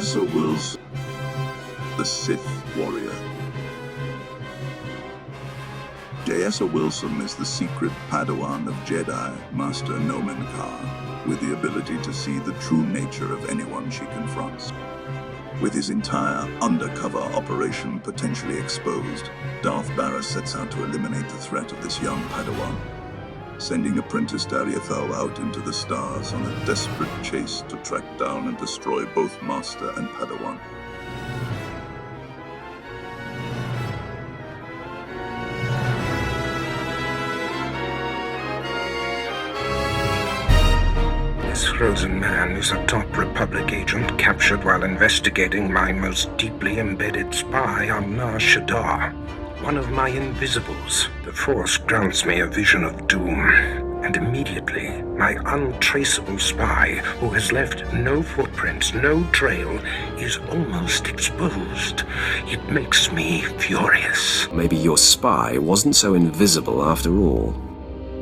Jaesa Willsaam, the Sith Warrior. Jaesa Willsaam is the secret Padawan of Jedi Master Nomen Kar, with the ability to see the true nature of anyone she confronts. With his entire undercover operation potentially exposed, Darth Barra sets out to eliminate the threat of this young Padawan, sending apprentice Dariathal out into the stars on a desperate chase to track down and destroy both Master and Padawan. This frozen man is a top Republic agent captured while investigating my most deeply embedded spy on Nar Shaddaa. One of my invisibles. The Force grants me a vision of doom. And immediately, my untraceable spy, who has left no footprints, no trail, is almost exposed. It makes me furious. Maybe your spy wasn't so invisible after all.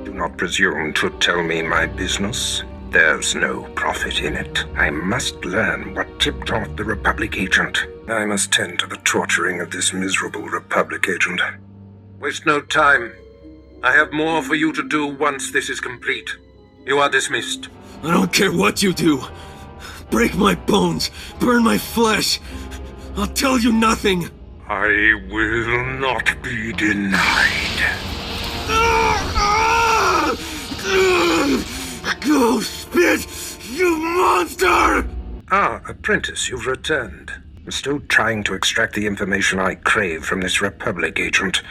Do not presume to tell me my business. There's no profit in it. I must learn what tipped off the Republic agent. I must tend to the torturing of this miserable Republic agent. Waste no time. I have more for you to do once this is complete. You are dismissed. I don't care what you do. Break my bones, burn my flesh. I'll tell you nothing. I will not be denied. Go spit, you monster! Ah, apprentice, you've returned. I'm still trying to extract the information I crave from this Republic agent.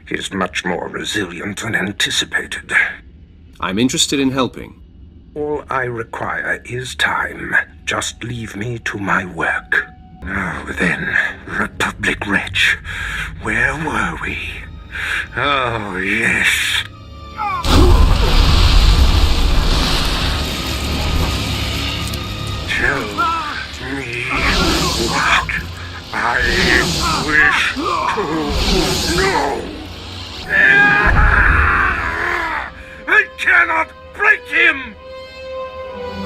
He is much more resilient than anticipated. I'm interested in helping. All I require is time. Just leave me to my work. Now then, Republic wretch, where were we? Oh, yes. Tell me what I wish to know. I cannot break him!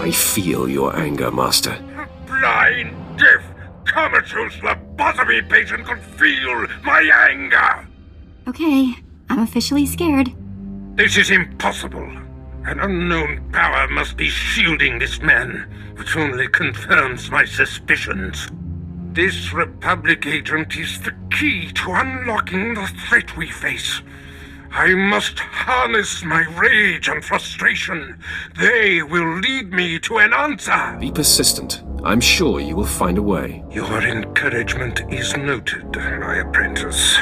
I feel your anger, Master. Blind, deaf, comatose lobotomy patient could feel my anger! Okay, I'm officially scared. This is impossible. An unknown power must be shielding this man, which only confirms my suspicions. This Republic agent is the key to unlocking the threat we face. I must harness my rage and frustration. They will lead me to an answer. Be persistent. I'm sure you will find a way. Your encouragement is noted, my apprentice.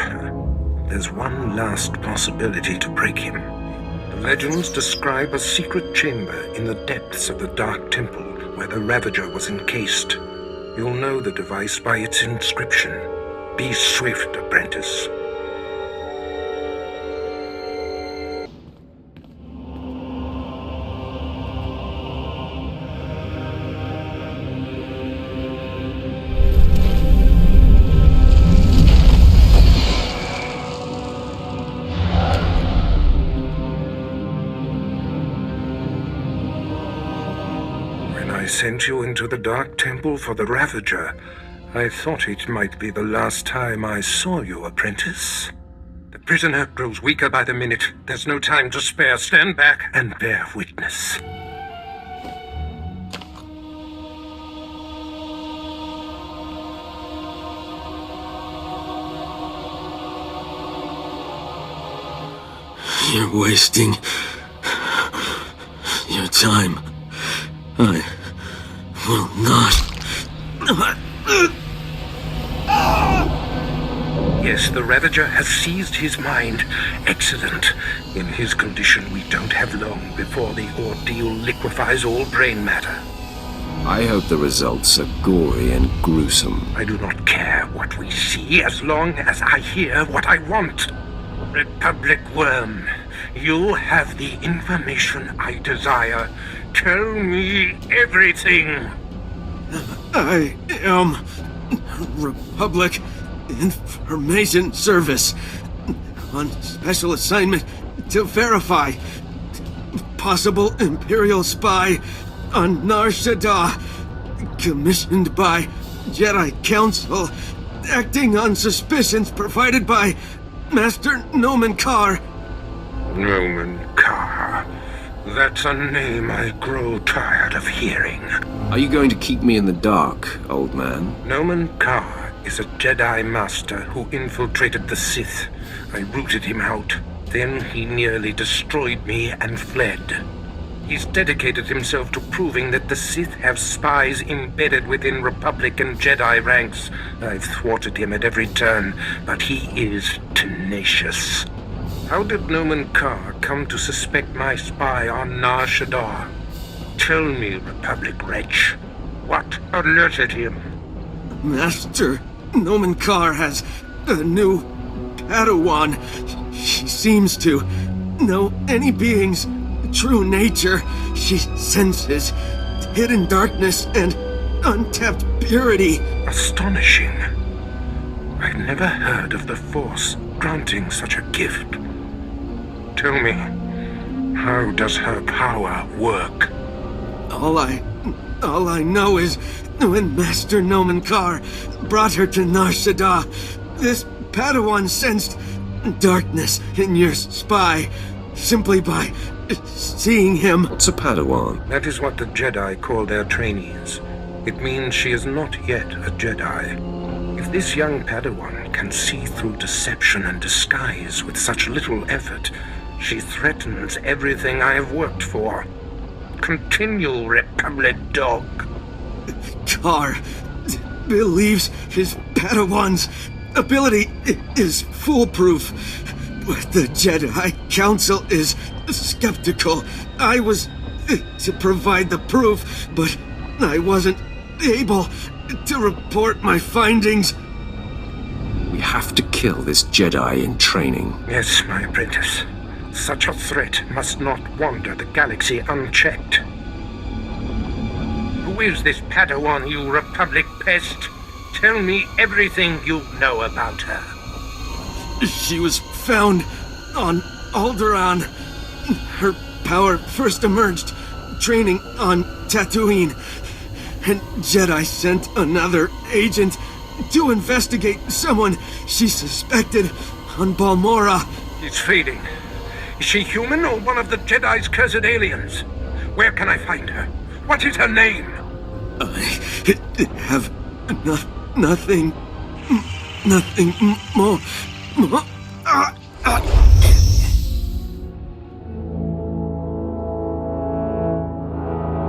There's one last possibility to break him. The legends describe a secret chamber in the depths of the Dark Temple where the Ravager was encased. You'll know the device by its inscription. Be swift, apprentice. I sent you into the Dark Temple for the Ravager. I thought it might be the last time I saw you, apprentice. The prisoner grows weaker by the minute. There's no time to spare. Stand back and bear witness. You're wasting your time. I will not. Yes, the Ravager has seized his mind. Excellent. In his condition, we don't have long before the ordeal liquefies all brain matter. I hope the results are gory and gruesome. I do not care what we see as long as I hear what I want. Republic Worm, you have the information I desire. Tell me everything. I am Republic Information Service on special assignment to verify possible Imperial spy on Nar Shaddaa, commissioned by Jedi Council, acting on suspicions provided by Master Nomen Karr. Nomen Karr. That's a name I grow tired of hearing. Are you going to keep me in the dark, old man? Nomen Karr is a Jedi Master who infiltrated the Sith. I rooted him out. Then he nearly destroyed me and fled. He's dedicated himself to proving that the Sith have spies embedded within Republic and Jedi ranks. I've thwarted him at every turn, but he is tenacious. How did Nomen Karr come to suspect my spy on Nar Shaddaa? Tell me, Republic wretch, what alerted him? Master Nomen Karr has a new Padawan. She seems to know any being's true nature. She senses hidden darkness and untapped purity. Astonishing. I've never heard of the Force granting such a gift. Tell me, how does her power work? All I know is when Master Nomen Karr brought her to Nar Shaddaa, this Padawan sensed darkness in your spy simply by seeing him. What's a Padawan? That is what the Jedi call their trainees. It means she is not yet a Jedi. If this young Padawan can see through deception and disguise with such little effort, she threatens everything I have worked for. Continue, Republic dog. Karr believes his Padawan's ability is foolproof, but the Jedi Council is skeptical. I was to provide the proof, but I wasn't able to report my findings. We have to kill this Jedi in training. Yes, my apprentice. Such a threat must not wander the galaxy unchecked. Who is this Padawan, you Republic pest? Tell me everything you know about her. She was found on Alderaan. Her power first emerged training on Tatooine, and Jedi sent another agent to investigate someone she suspected on Balmorra. It's fading. Is she human or one of the Jedi's cursed aliens? Where can I find her? What is her name? I have nothing more.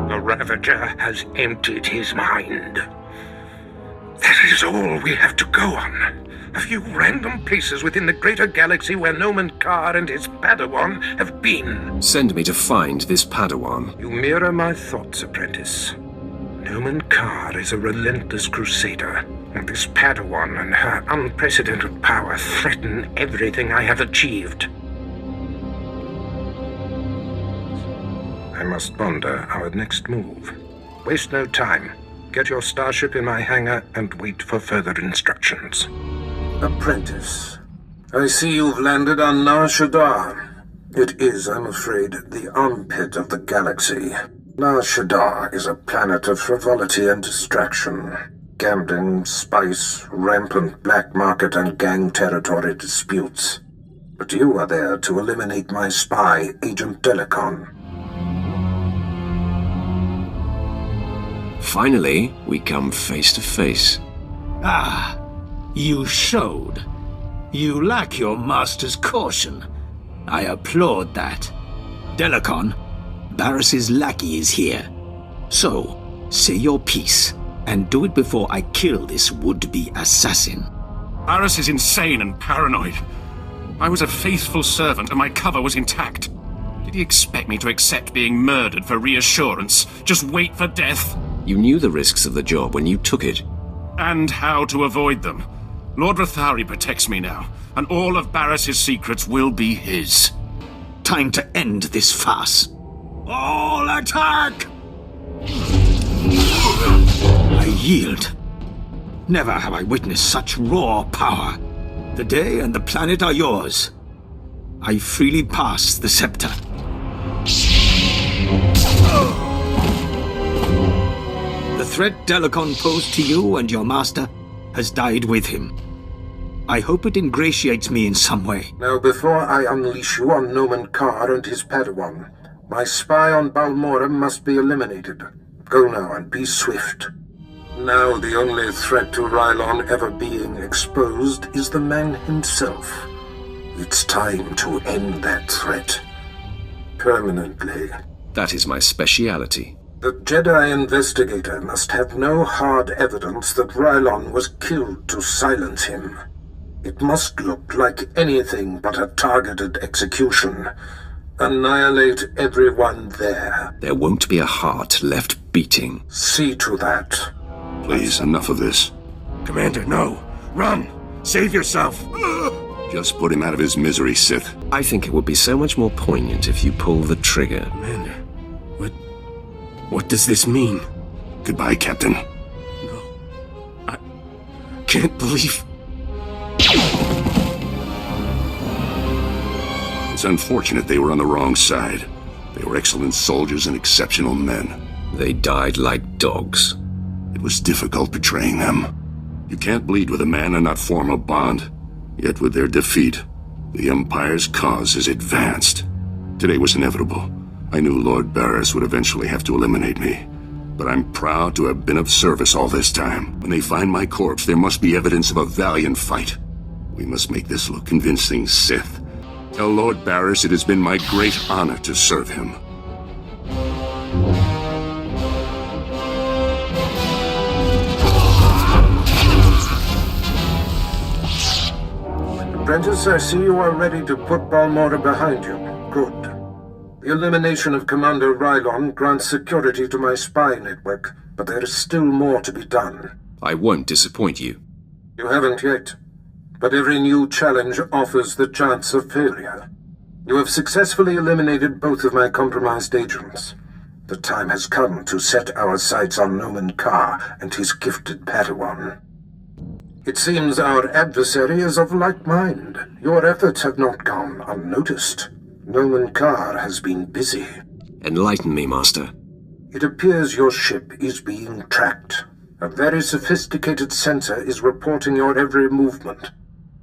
The Ravager has emptied his mind. That is all we have to go on. A few random places within the greater galaxy where Nomen Karr and his Padawan have been. Send me to find this Padawan. You mirror my thoughts, apprentice. Nomen Karr is a relentless crusader, and this Padawan and her unprecedented power threaten everything I have achieved. I must ponder our next move. Waste no time. Get your starship in my hangar and wait for further instructions. Apprentice, I see you've landed on Nar Shaddaa. It is, I'm afraid, the armpit of the galaxy. Nar Shaddaa is a planet of frivolity and distraction. Gambling, spice, rampant black market and gang territory disputes. But you are there to eliminate my spy, Agent Delicon. Finally, we come face to face. Ah, you showed. You lack your master's caution. I applaud that. Delicon, Barris's lackey is here. So, say your piece, and do it before I kill this would-be assassin. Barris is insane and paranoid. I was a faithful servant and my cover was intact. Did he expect me to accept being murdered for reassurance? Just wait for death? You knew the risks of the job when you took it. And how to avoid them. Lord Rathari protects me now, and all of Barris's secrets will be his. Time to end this farce. All attack! I yield. Never have I witnessed such raw power. The day and the planet are yours. I freely pass the scepter. The threat Delicon posed to you and your master has died with him. I hope it ingratiates me in some way. Now, before I unleash you on Nomen Carr and his Padawan, my spy on Balmorra must be eliminated. Go now and be swift. Now the only threat to Rylon ever being exposed is the man himself. It's time to end that threat. Permanently. That is my speciality. The Jedi investigator must have no hard evidence that Rylon was killed to silence him. It must look like anything but a targeted execution. Annihilate everyone there. There won't be a heart left beating. See to that. Please, enough of this. Commander, no. Run! Save yourself! Just put him out of his misery, Sith. I think it would be so much more poignant if you pull the trigger. Commander, what does this mean? Goodbye, Captain. No. I can't believe... It's unfortunate they were on the wrong side. They were excellent soldiers and exceptional men. They died like dogs. It was difficult betraying them. You can't bleed with a man and not form a bond. Yet with their defeat, the Empire's cause is advanced. Today was inevitable. I knew Lord Barris would eventually have to eliminate me. But I'm proud to have been of service all this time. When they find my corpse, there must be evidence of a valiant fight. We must make this look convincing, Sith. Tell Lord Barris it has been my great honor to serve him. Apprentice, I see you are ready to put Balmorra behind you. Good. The elimination of Commander Rylon grants security to my spy network, but there is still more to be done. I won't disappoint you. You haven't yet, but every new challenge offers the chance of failure. You have successfully eliminated both of my compromised agents. The time has come to set our sights on Nomen Carr and his gifted Padawan. It seems our adversary is of like mind. Your efforts have not gone unnoticed. Nomen Carr has been busy. Enlighten me, Master. It appears your ship is being tracked. A very sophisticated sensor is reporting your every movement.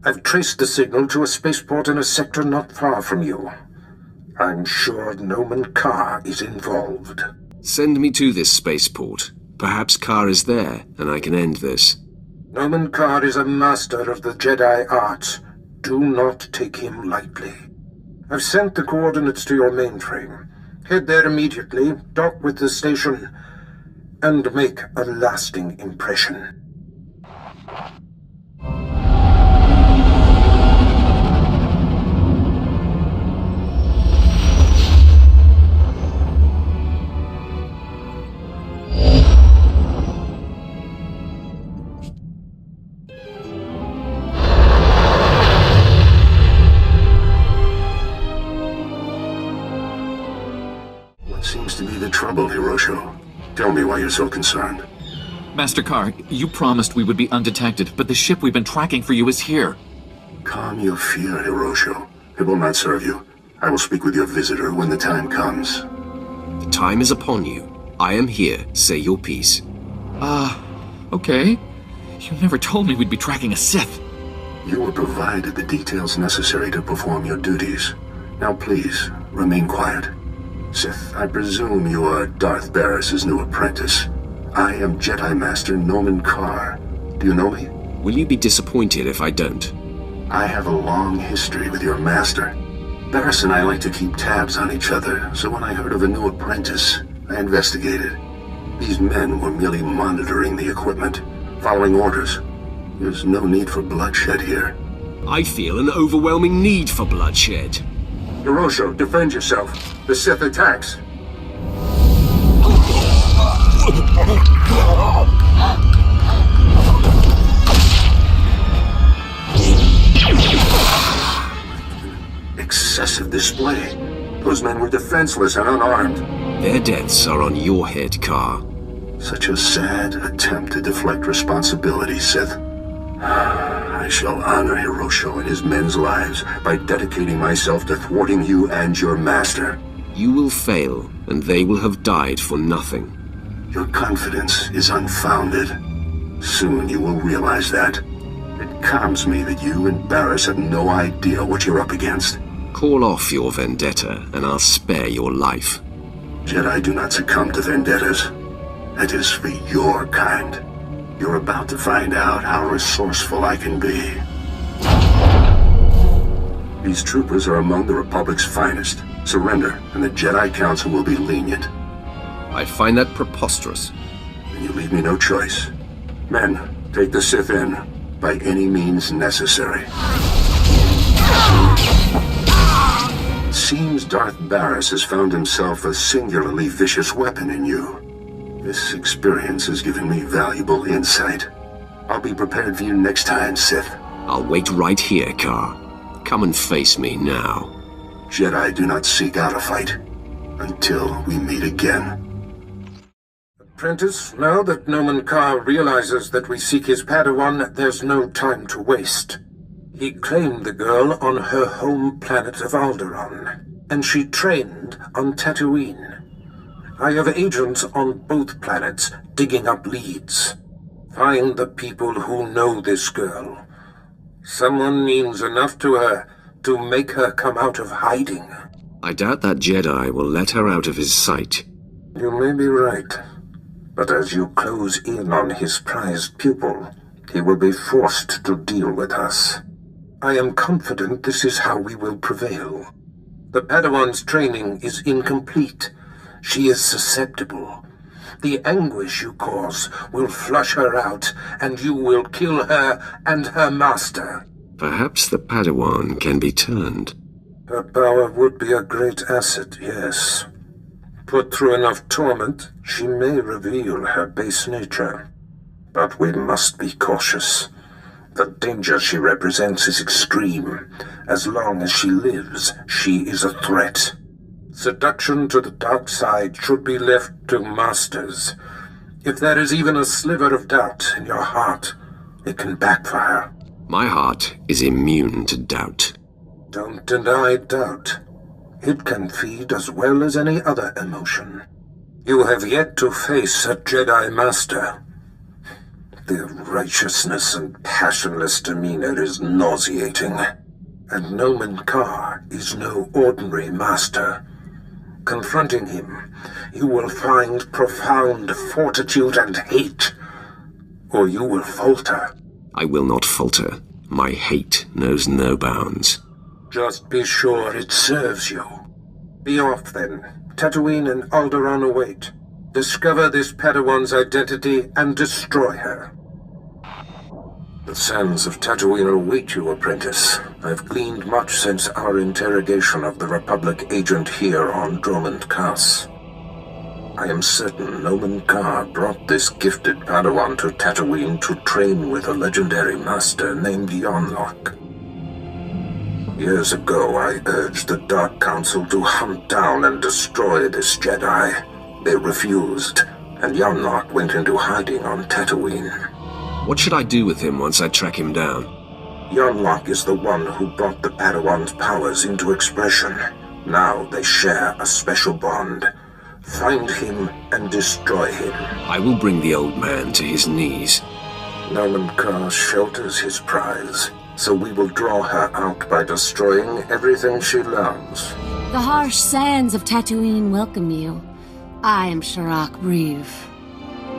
I've traced the signal to a spaceport in a sector not far from you. I'm sure Nomen Carr is involved. Send me to this spaceport. Perhaps Carr is there, and I can end this. Nomen Carr is a master of the Jedi arts. Do not take him lightly. I've sent the coordinates to your mainframe. Head there immediately, dock with the station, and make a lasting impression. Seems to be the trouble, Hirosho. Tell me why you're so concerned. Master Carr, you promised we would be undetected, but the ship we've been tracking for you is here. Calm your fear, Hirosho. It will not serve you. I will speak with your visitor when the time comes. The time is upon you. I am here. Say your piece. Okay. You never told me we'd be tracking a Sith. You were provided the details necessary to perform your duties. Now please, remain quiet. Sith, I presume you are Darth Barris's new apprentice. I am Jedi Master Nomen Carr. Do you know me? Will you be disappointed if I don't? I have a long history with your master. Barris and I like to keep tabs on each other, so when I heard of a new apprentice, I investigated. These men were merely monitoring the equipment, following orders. There's no need for bloodshed here. I feel an overwhelming need for bloodshed. Hirosho, defend yourself. The Sith attacks. Excessive display. Those men were defenseless and unarmed. Their deaths are on your head, Carr. Such a sad attempt to deflect responsibility, Sith. I shall honor Hirosho and his men's lives by dedicating myself to thwarting you and your master. You will fail, and they will have died for nothing. Your confidence is unfounded. Soon you will realize that. It calms me that you and Barris have no idea what you're up against. Call off your vendetta, and I'll spare your life. Jedi do not succumb to vendettas. That is for your kind. You're about to find out how resourceful I can be. These troopers are among the Republic's finest. Surrender, and the Jedi Council will be lenient. I find that preposterous. Then you leave me no choice. Men, take the Sith in, by any means necessary. It seems Darth Barris has found himself a singularly vicious weapon in you. This experience has given me valuable insight. I'll be prepared for you next time, Sith. I'll wait right here, Car. Come and face me now. Jedi do not seek out a fight until we meet again. Apprentice, now that Nomen Carr realizes that we seek his Padawan, there's no time to waste. He claimed the girl on her home planet of Alderaan, and she trained on Tatooine. I have agents on both planets digging up leads. Find the people who know this girl. Someone means enough to her to make her come out of hiding. I doubt that Jedi will let her out of his sight. You may be right. But as you close in on his prized pupil, he will be forced to deal with us. I am confident this is how we will prevail. The Padawan's training is incomplete. She is susceptible. The anguish you cause will flush her out, and you will kill her and her master. Perhaps the Padawan can be turned. Her power would be a great asset, yes. Put through enough torment, she may reveal her base nature. But we must be cautious. The danger she represents is extreme. As long as she lives, she is a threat. Seduction to the dark side should be left to masters. If there is even a sliver of doubt in your heart, it can backfire. My heart is immune to doubt. Don't deny doubt. It can feed as well as any other emotion. You have yet to face a Jedi Master. Their righteousness and passionless demeanor is nauseating. And Nomen Carr is no ordinary master. Confronting him, you will find profound fortitude and hate, or you will falter. I will not falter. My hate knows no bounds. Just be sure it serves you. Be off, then. Tatooine and Alderaan await. Discover this Padawan's identity and destroy her. The sands of Tatooine await you, apprentice. I've gleaned much since our interrogation of the Republic agent here on Dromund Kaas. I am certain Nomen Carr brought this gifted Padawan to Tatooine to train with a legendary master named Yonlock. Years ago, I urged the Dark Council to hunt down and destroy this Jedi. They refused, and Yonlock went into hiding on Tatooine. What should I do with him once I track him down? Yonlock is the one who brought the Padawan's powers into expression. Now they share a special bond. Find him and destroy him. I will bring the old man to his knees. Nomen Carr shelters his prize, so we will draw her out by destroying everything she loves. The harsh sands of Tatooine welcome you. I am Sharak Breeve.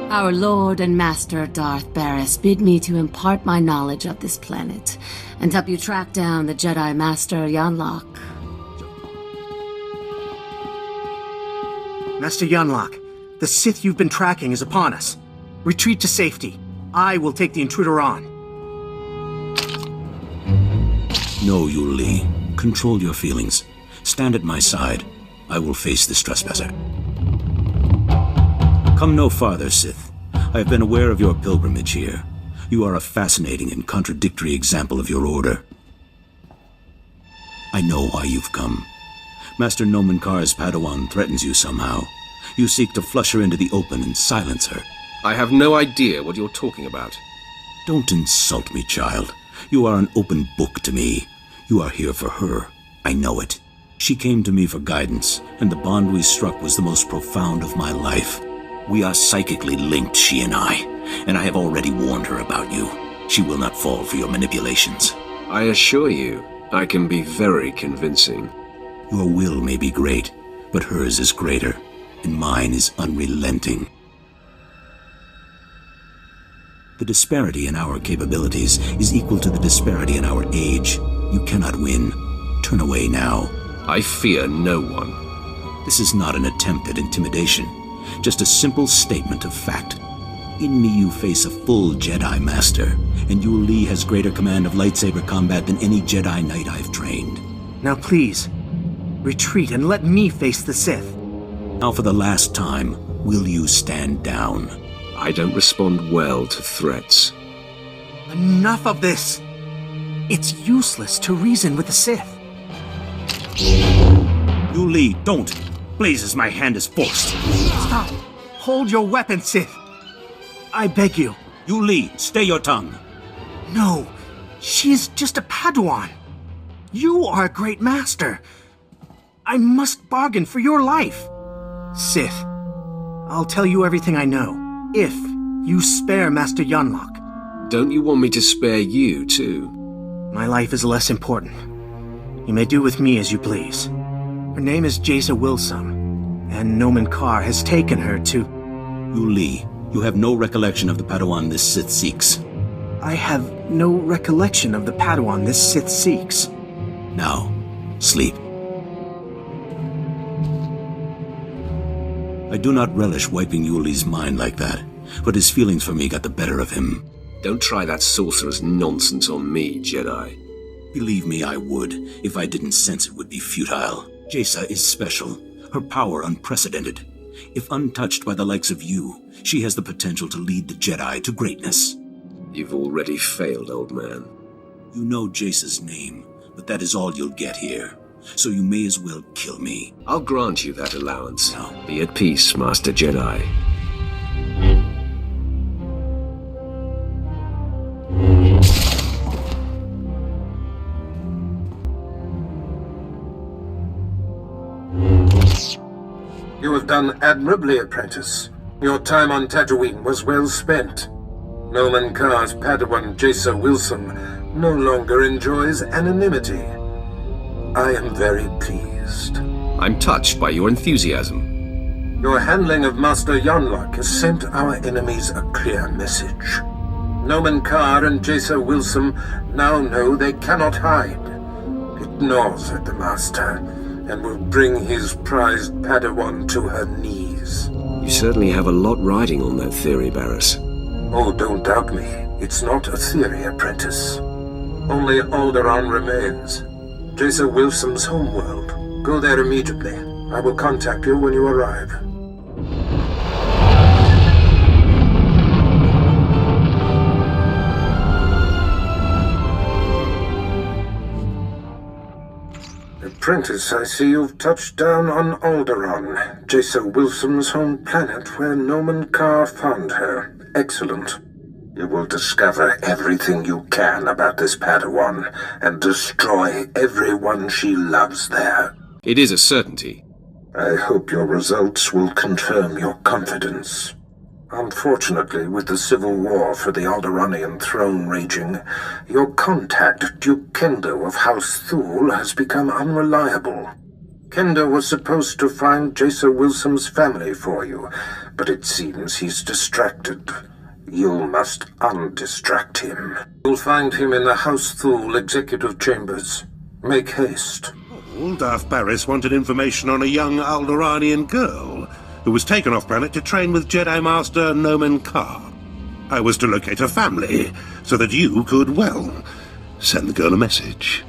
Our Lord and Master Darth Barris bid me to impart my knowledge of this planet and help you track down the Jedi Master Yonlock. Master Yonlock, the Sith you've been tracking is upon us. Retreat to safety. I will take the intruder on. No, Yuli. Control your feelings. Stand at my side. I will face this trespasser. Come no farther, Sith. I have been aware of your pilgrimage here. You are a fascinating and contradictory example of your order. I know why you've come. Master Nomen Carr's Padawan threatens you somehow. You seek to flush her into the open and silence her. I have no idea what you're talking about. Don't insult me, child. You are an open book to me. You are here for her. I know it. She came to me for guidance, and the bond we struck was the most profound of my life. We are psychically linked, she and I have already warned her about you. She will not fall for your manipulations. I assure you, I can be very convincing. Your will may be great, but hers is greater, and mine is unrelenting. The disparity in our capabilities is equal to the disparity in our age. You cannot win. Turn away now. I fear no one. This is not an attempt at intimidation, just a simple statement of fact. In me you face a full Jedi Master, and Yul Li has greater command of lightsaber combat than any Jedi Knight I've trained. Now please, retreat and let me face the Sith. Now for the last time, will you stand down? I don't respond well to threats. Enough of this! It's useless to reason with the Sith. Yul Li, don't! Blazes, my hand is forced. Stop! Hold your weapon, Sith! I beg you. Yul Li, stay your tongue. No, she's just a Padawan. You are a great master. I must bargain for your life. Sith, I'll tell you everything I know, if you spare Master Yunlok. Don't you want me to spare you, too? My life is less important. You may do with me as you please. Her name is Jaesa Willsaam, and Nomen Karr has taken her to... Yul Li, you have no recollection of the Padawan this Sith seeks. I have no recollection of the Padawan this Sith seeks. Now, sleep. I do not relish wiping Yul Li's mind like that, but his feelings for me got the better of him. Don't try that sorcerer's nonsense on me, Jedi. Believe me, I would, if I didn't sense it would be futile. Jaesa is special, her power unprecedented. If untouched by the likes of you, she has the potential to lead the Jedi to greatness. You've already failed, old man. You know Jace's name, but that is all you'll get here. So you may as well kill me. I'll grant you that allowance. No. Be at peace, Master Jedi. You have done admirably, apprentice. Your time on Tatooine was well spent. Nomen Karr's Padawan Jaesa Willsaam no longer enjoys anonymity. I am very pleased. I'm touched by your enthusiasm. Your handling of Master Yunlok has sent our enemies a clear message. Nomen Karr and Jaesa Willsaam now know they cannot hide. It gnaws at the Master, and will bring his prized Padawan to her knees. You certainly have a lot riding on that theory, Barriss. Oh, don't doubt me. It's not a theory, apprentice. Only Alderaan remains. Jaesa Willsaam's homeworld. Go there immediately. I will contact you when you arrive. Apprentice, I see you've touched down on Alderaan, Jaesa Willsaam's home planet where Nomen Karr found her. Excellent. You will discover everything you can about this Padawan and destroy everyone she loves there. It is a certainty. I hope your results will confirm your confidence. Unfortunately, with the civil war for the Alderaanian throne raging, your contact, Duke Kendo of House Thule, has become unreliable. Kendo was supposed to find Jaesa Willsaam's family for you, but it seems he's distracted. You must undistract him. You'll find him in the House Thule executive chambers. Make haste. Darth Barriss wanted information on a young Alderaanian girl who was taken off-planet to train with Jedi Master Nomen Karr. I was to locate her family, so that you could, well, send the girl a message.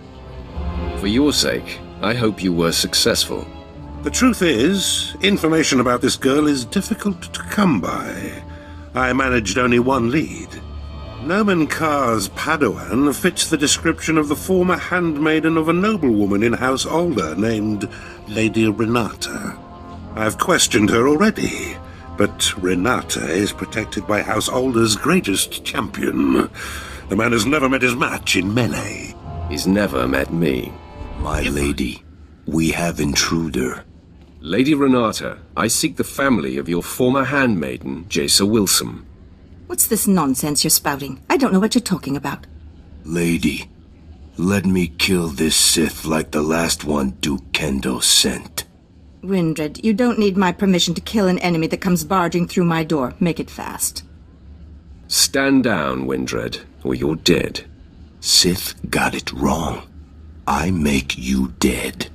For your sake, I hope you were successful. The truth is, information about this girl is difficult to come by. I managed only one lead. Nomen Karr's Padawan fits the description of the former handmaiden of a noblewoman in House Alder named Lady Renata. I've questioned her already, but Renata is protected by House Alder's greatest champion. The man has never met his match in melee. He's never met me. My lady, we have intruder. Lady Renata, I seek the family of your former handmaiden, Jaesa Willsaam. What's this nonsense you're spouting? I don't know what you're talking about. Lady, let me kill this Sith like the last one Duke Kendo sent. Windred, you don't need my permission to kill an enemy that comes barging through my door. Make it fast. Stand down, Windred, or you're dead. Sith got it wrong. I make you dead.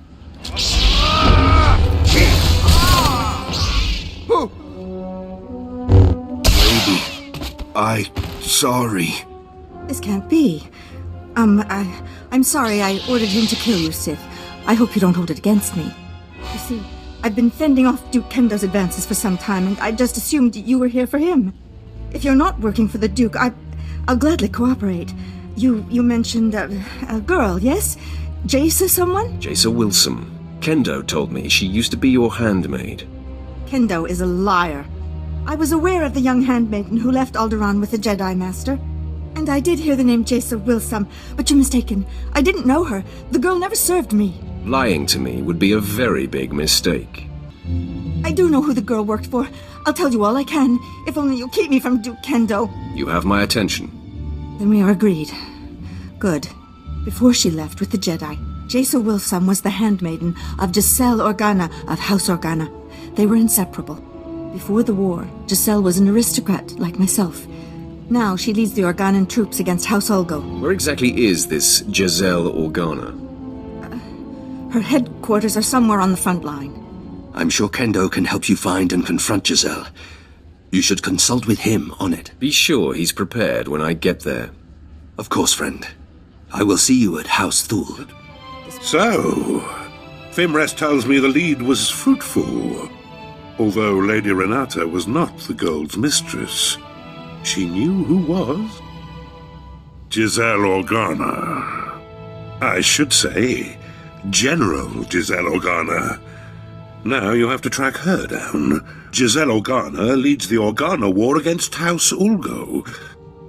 Lady, sorry. This can't be. I'm sorry I ordered him to kill you, Sith. I hope you don't hold it against me. You see, I've been fending off Duke Kendo's advances for some time, and I just assumed you were here for him. If you're not working for the Duke, I'll gladly cooperate. You mentioned a girl, yes? Jaesa someone? Jaesa Willsaam. Kendo told me she used to be your handmaid. Kendo is a liar. I was aware of the young handmaiden who left Alderaan with the Jedi Master. And I did hear the name Jaesa Willsaam, but you're mistaken. I didn't know her. The girl never served me. Lying to me would be a very big mistake. I do know who the girl worked for. I'll tell you all I can, if only you'll keep me from Duke Kendo. You have my attention. Then we are agreed. Good. Before she left with the Jedi, Jaesa Willsaam was the handmaiden of Giselle Organa of House Organa. They were inseparable. Before the war, Giselle was an aristocrat like myself. Now she leads the Organan troops against House Ulgo. Where exactly is this Giselle Organa? Her headquarters are somewhere on the front line. I'm sure Kendo can help you find and confront Giselle. You should consult with him on it. Be sure he's prepared when I get there. Of course, friend. I will see you at House Thul. So, Fimrest tells me the lead was fruitful. Although Lady Renata was not the Gold's mistress, she knew who was. Giselle Organa. I should say, General Giselle Organa. Now you have to track her down. Giselle Organa leads the Organa War against House Ulgo.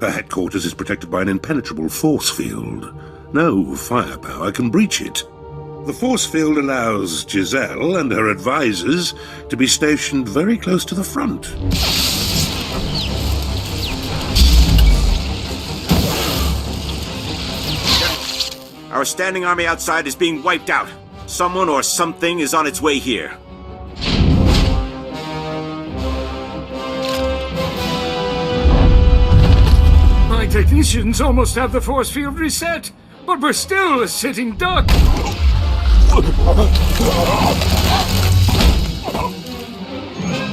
Her headquarters is protected by an impenetrable force field. No firepower can breach it. The force field allows Giselle and her advisors to be stationed very close to the front. Our standing army outside is being wiped out. Someone or something is on its way here. My technicians almost have the force field reset, but we're still a sitting duck.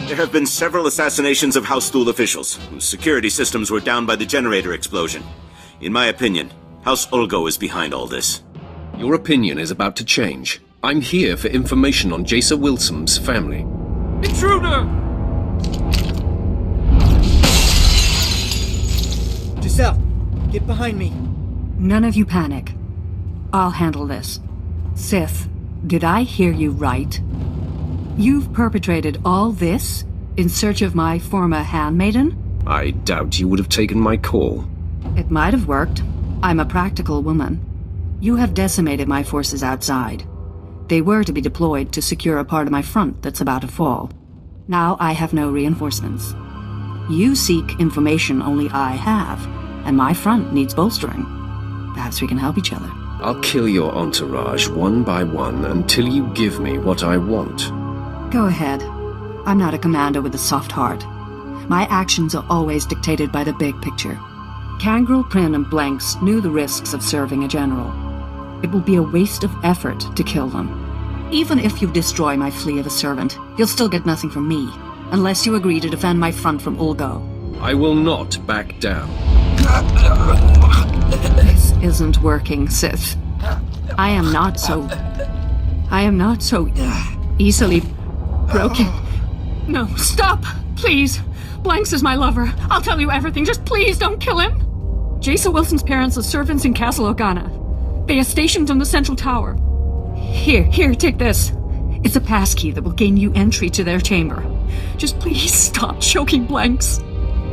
There have been several assassinations of House Thul officials, whose security systems were down by the generator explosion. In my opinion, House Ulgo is behind all this. Your opinion is about to change. I'm here for information on Jaesa Willsaam's family. Intruder! Giselle, get behind me. None of you panic. I'll handle this. Sith, did I hear you right? You've perpetrated all this in search of my former handmaiden? I doubt you would have taken my call. It might have worked. I'm a practical woman. You have decimated my forces outside. They were to be deployed to secure a part of my front that's about to fall. Now I have no reinforcements. You seek information only I have, and my front needs bolstering. Perhaps we can help each other. I'll kill your entourage one by one until you give me what I want. Go ahead. I'm not a commander with a soft heart. My actions are always dictated by the big picture. Kangrel, Prin, and Blanks knew the risks of serving a general. It will be a waste of effort to kill them. Even if you destroy my flea of a servant, you'll still get nothing from me, unless you agree to defend my front from Ulgo. I will not back down. This isn't working, Sith. I am not so easily broken. No, stop! Please! Blanks is my lover. I'll tell you everything. Just please don't kill him! Jaesa Wilson's parents are servants in Castle Organa. They are stationed on the central tower. Here, take this. It's a passkey that will gain you entry to their chamber. Just please stop choking Blanks.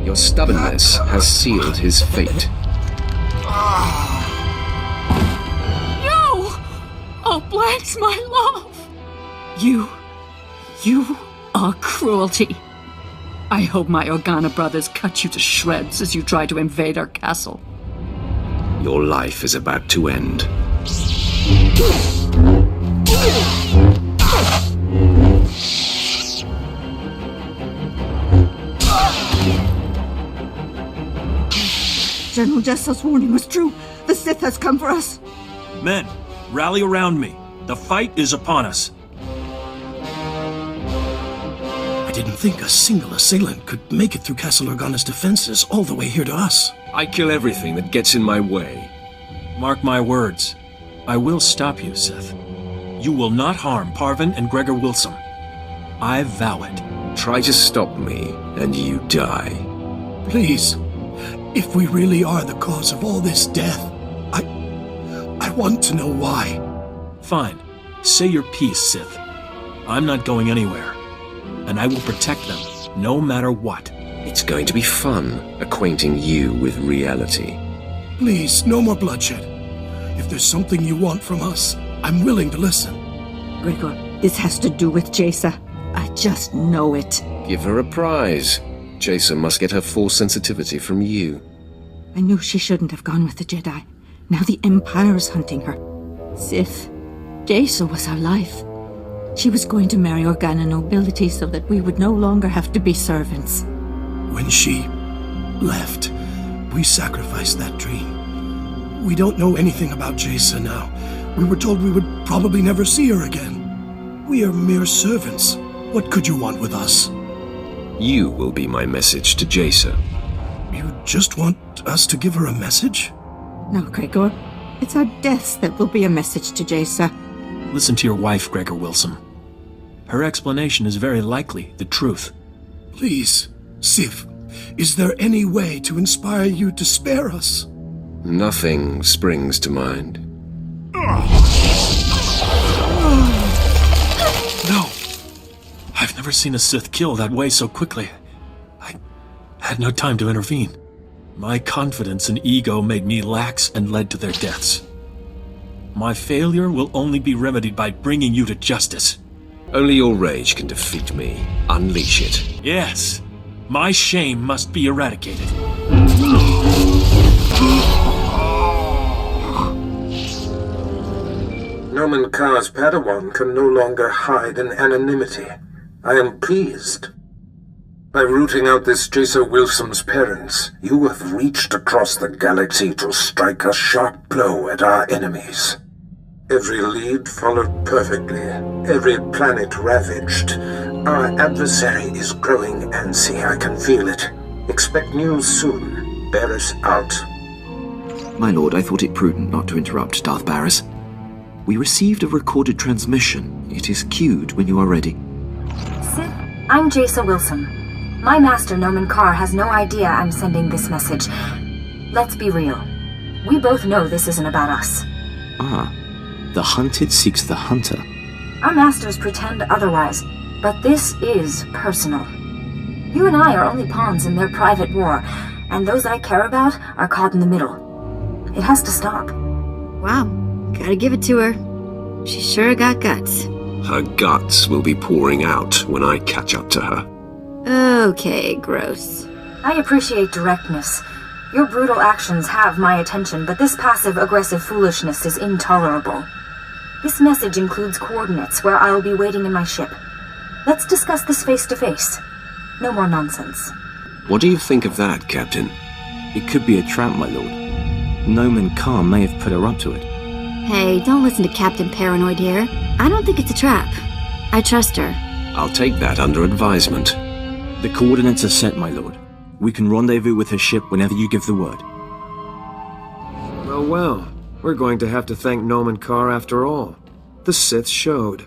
Your stubbornness has sealed his fate. No! Oh, Blanks, my love! You are cruelty. I hope my Organa brothers cut you to shreds as you try to invade our castle. Your life is about to end. General Jaesa's warning was true. The Sith has come for us. Men, rally around me. The fight is upon us. I didn't think a single assailant could make it through Castle Organa's defenses all the way here to us. I kill everything that gets in my way. Mark my words. I will stop you, Sith. You will not harm Parvin and Gregor Willsaam. I vow it. Try to stop me, and you die. Please, if we really are the cause of all this death, I want to know why. Fine. Say your piece, Sith. I'm not going anywhere. And I will protect them, no matter what. It's going to be fun, acquainting you with reality. Please, no more bloodshed. If there's something you want from us, I'm willing to listen. Gregor, this has to do with Jaesa. I just know it. Give her a prize. Jaesa must get her full sensitivity from you. I knew she shouldn't have gone with the Jedi. Now the Empire's hunting her. Sith, Jaesa was our life. She was going to marry Organa nobility so that we would no longer have to be servants. When she left, we sacrificed that dream. We don't know anything about Jaesa now. We were told we would probably never see her again. We are mere servants. What could you want with us? You will be my message to Jaesa. You just want us to give her a message? No, Gregor. It's our deaths that will be a message to Jaesa. Listen to your wife, Gregor Willsaam. Her explanation is very likely the truth. Please, Sith, is there any way to inspire you to spare us? Nothing springs to mind. No! I've never seen a Sith kill that way so quickly. I had no time to intervene. My confidence and ego made me lax and led to their deaths. My failure will only be remedied by bringing you to justice. Only your rage can defeat me. Unleash it. Yes. My shame must be eradicated. Nomen Kar's Padawan can no longer hide in anonymity. I am pleased. By rooting out this Jaesa Willsaam's parents, you have reached across the galaxy to strike a sharp blow at our enemies. Every lead followed perfectly, every planet ravaged. Our adversary is growing antsy, I can feel it. Expect news soon. Barris out. My lord, I thought it prudent not to interrupt Darth Barris. We received a recorded transmission. It is queued when you are ready. Sith, I'm Jaesa Willsaam. My master, Nomen Kar, has no idea I'm sending this message. Let's be real. We both know this isn't about us. Ah, the hunted seeks the hunter. Our masters pretend otherwise, but this is personal. You and I are only pawns in their private war, and those I care about are caught in the middle. It has to stop. Wow, gotta give it to her. She sure got guts. Her guts will be pouring out when I catch up to her. Okay, gross. I appreciate directness. Your brutal actions have my attention, but this passive-aggressive foolishness is intolerable. This message includes coordinates where I'll be waiting in my ship. Let's discuss this face-to-face. No more nonsense. What do you think of that, Captain? It could be a trap, my lord. Nomen Kar may have put her up to it. Hey, don't listen to Captain Paranoid here. I don't think it's a trap. I trust her. I'll take that under advisement. The coordinates are set, my lord. We can rendezvous with her ship whenever you give the word. Well, we're going to have to thank Nomen Kar after all. The Sith showed.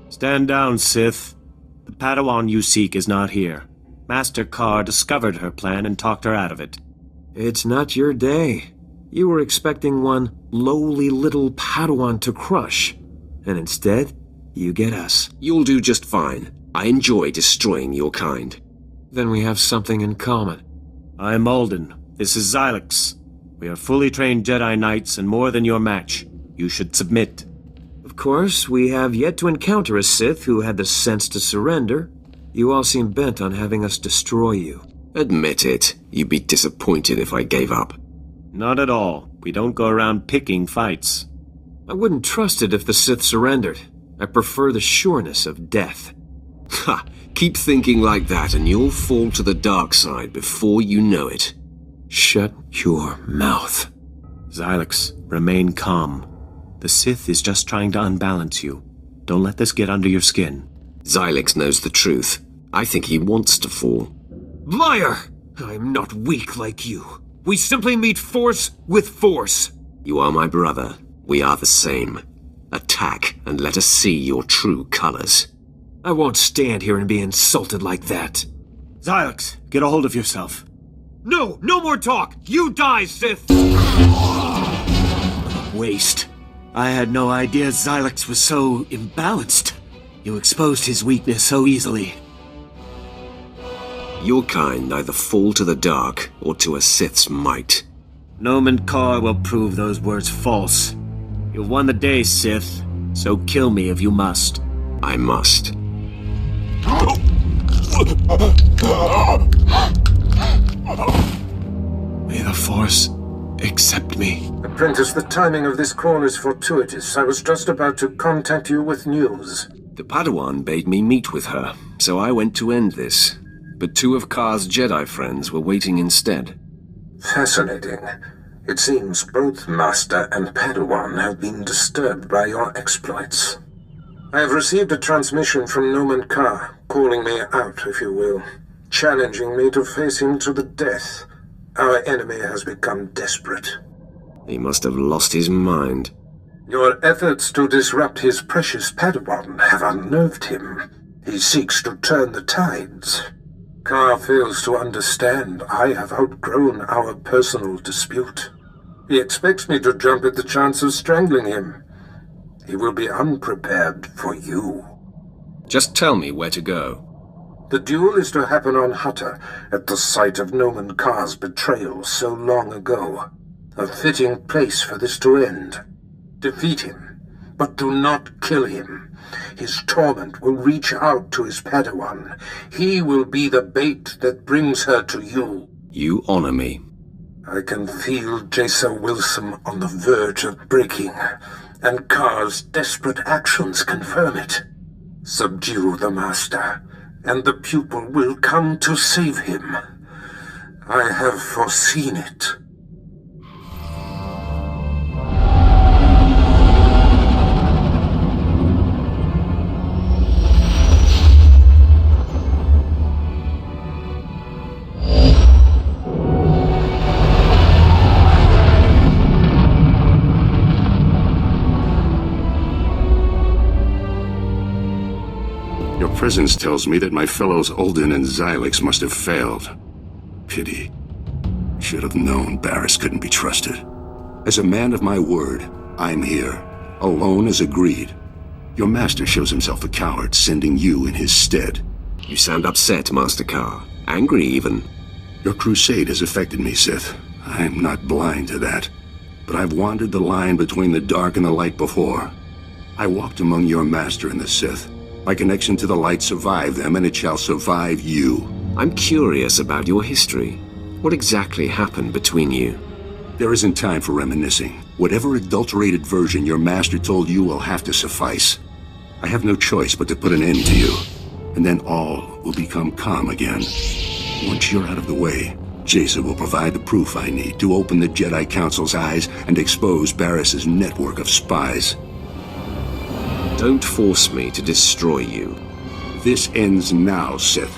Stand down, Sith. The Padawan you seek is not here. Master Kar discovered her plan and talked her out of it. It's not your day. You were expecting one lowly little Padawan to crush. And instead, you get us. You'll do just fine. I enjoy destroying your kind. Then we have something in common. I am Alden. This is Xylix. We are fully trained Jedi Knights and more than your match. You should submit. Of course, we have yet to encounter a Sith who had the sense to surrender. You all seem bent on having us destroy you. Admit it. You'd be disappointed if I gave up. Not at all. We don't go around picking fights. I wouldn't trust it if the Sith surrendered. I prefer the sureness of death. Ha! Keep thinking like that and you'll fall to the dark side before you know it. Shut your mouth. Xylex, remain calm. The Sith is just trying to unbalance you. Don't let this get under your skin. Xylex knows the truth. I think he wants to fall. Liar! I'm not weak like you. We simply meet force with force. You are my brother. We are the same. Attack and let us see your true colors. I won't stand here and be insulted like that. Xylex, get a hold of yourself. No more talk! You die, Sith! Waste. I had no idea Xylex was so imbalanced. You exposed his weakness so easily. Your kind either fall to the dark or to a Sith's might. Nomen Karr will prove those words false. You've won the day, Sith, so kill me if you must. I must. May the Force accept me. Apprentice, the timing of this call is fortuitous. I was just about to contact you with news. The Padawan bade me meet with her, so I went to end this. But 2 of Kar's Jedi friends were waiting instead. Fascinating. It seems both Master and Padawan have been disturbed by your exploits. I have received a transmission from Nomen Karr, calling me out, if you will, challenging me to face him to the death. Our enemy has become desperate. He must have lost his mind. Your efforts to disrupt his precious Padawan have unnerved him. He seeks to turn the tides. Karr fails to understand I have outgrown our personal dispute. He expects me to jump at the chance of strangling him. He will be unprepared for you. Just tell me where to go. The duel is to happen on Hutta, at the site of Nomen Karr's betrayal so long ago. A fitting place for this to end. Defeat him, but do not kill him. His torment will reach out to his Padawan. He will be the bait that brings her to you. You honor me. I can feel Jaesa Willsaam on the verge of breaking, and Karr's desperate actions confirm it. Subdue the Master, and the pupil will come to save him. I have foreseen it. Your presence tells me that my fellows Ulden and Xylex must have failed. Pity. Should have known Barris couldn't be trusted. As a man of my word, I'm here, alone as agreed. Your master shows himself a coward, sending you in his stead. You sound upset, Master Karr. Angry, even. Your crusade has affected me, Sith. I'm not blind to that. But I've wandered the line between the dark and the light before. I walked among your master and the Sith. My connection to the light survived them, and it shall survive you. I'm curious about your history. What exactly happened between you? There isn't time for reminiscing. Whatever adulterated version your master told you will have to suffice. I have no choice but to put an end to you, and then all will become calm again. Once you're out of the way, Jaesa will provide the proof I need to open the Jedi Council's eyes and expose Barris's network of spies. Don't force me to destroy you. This ends now, Sith.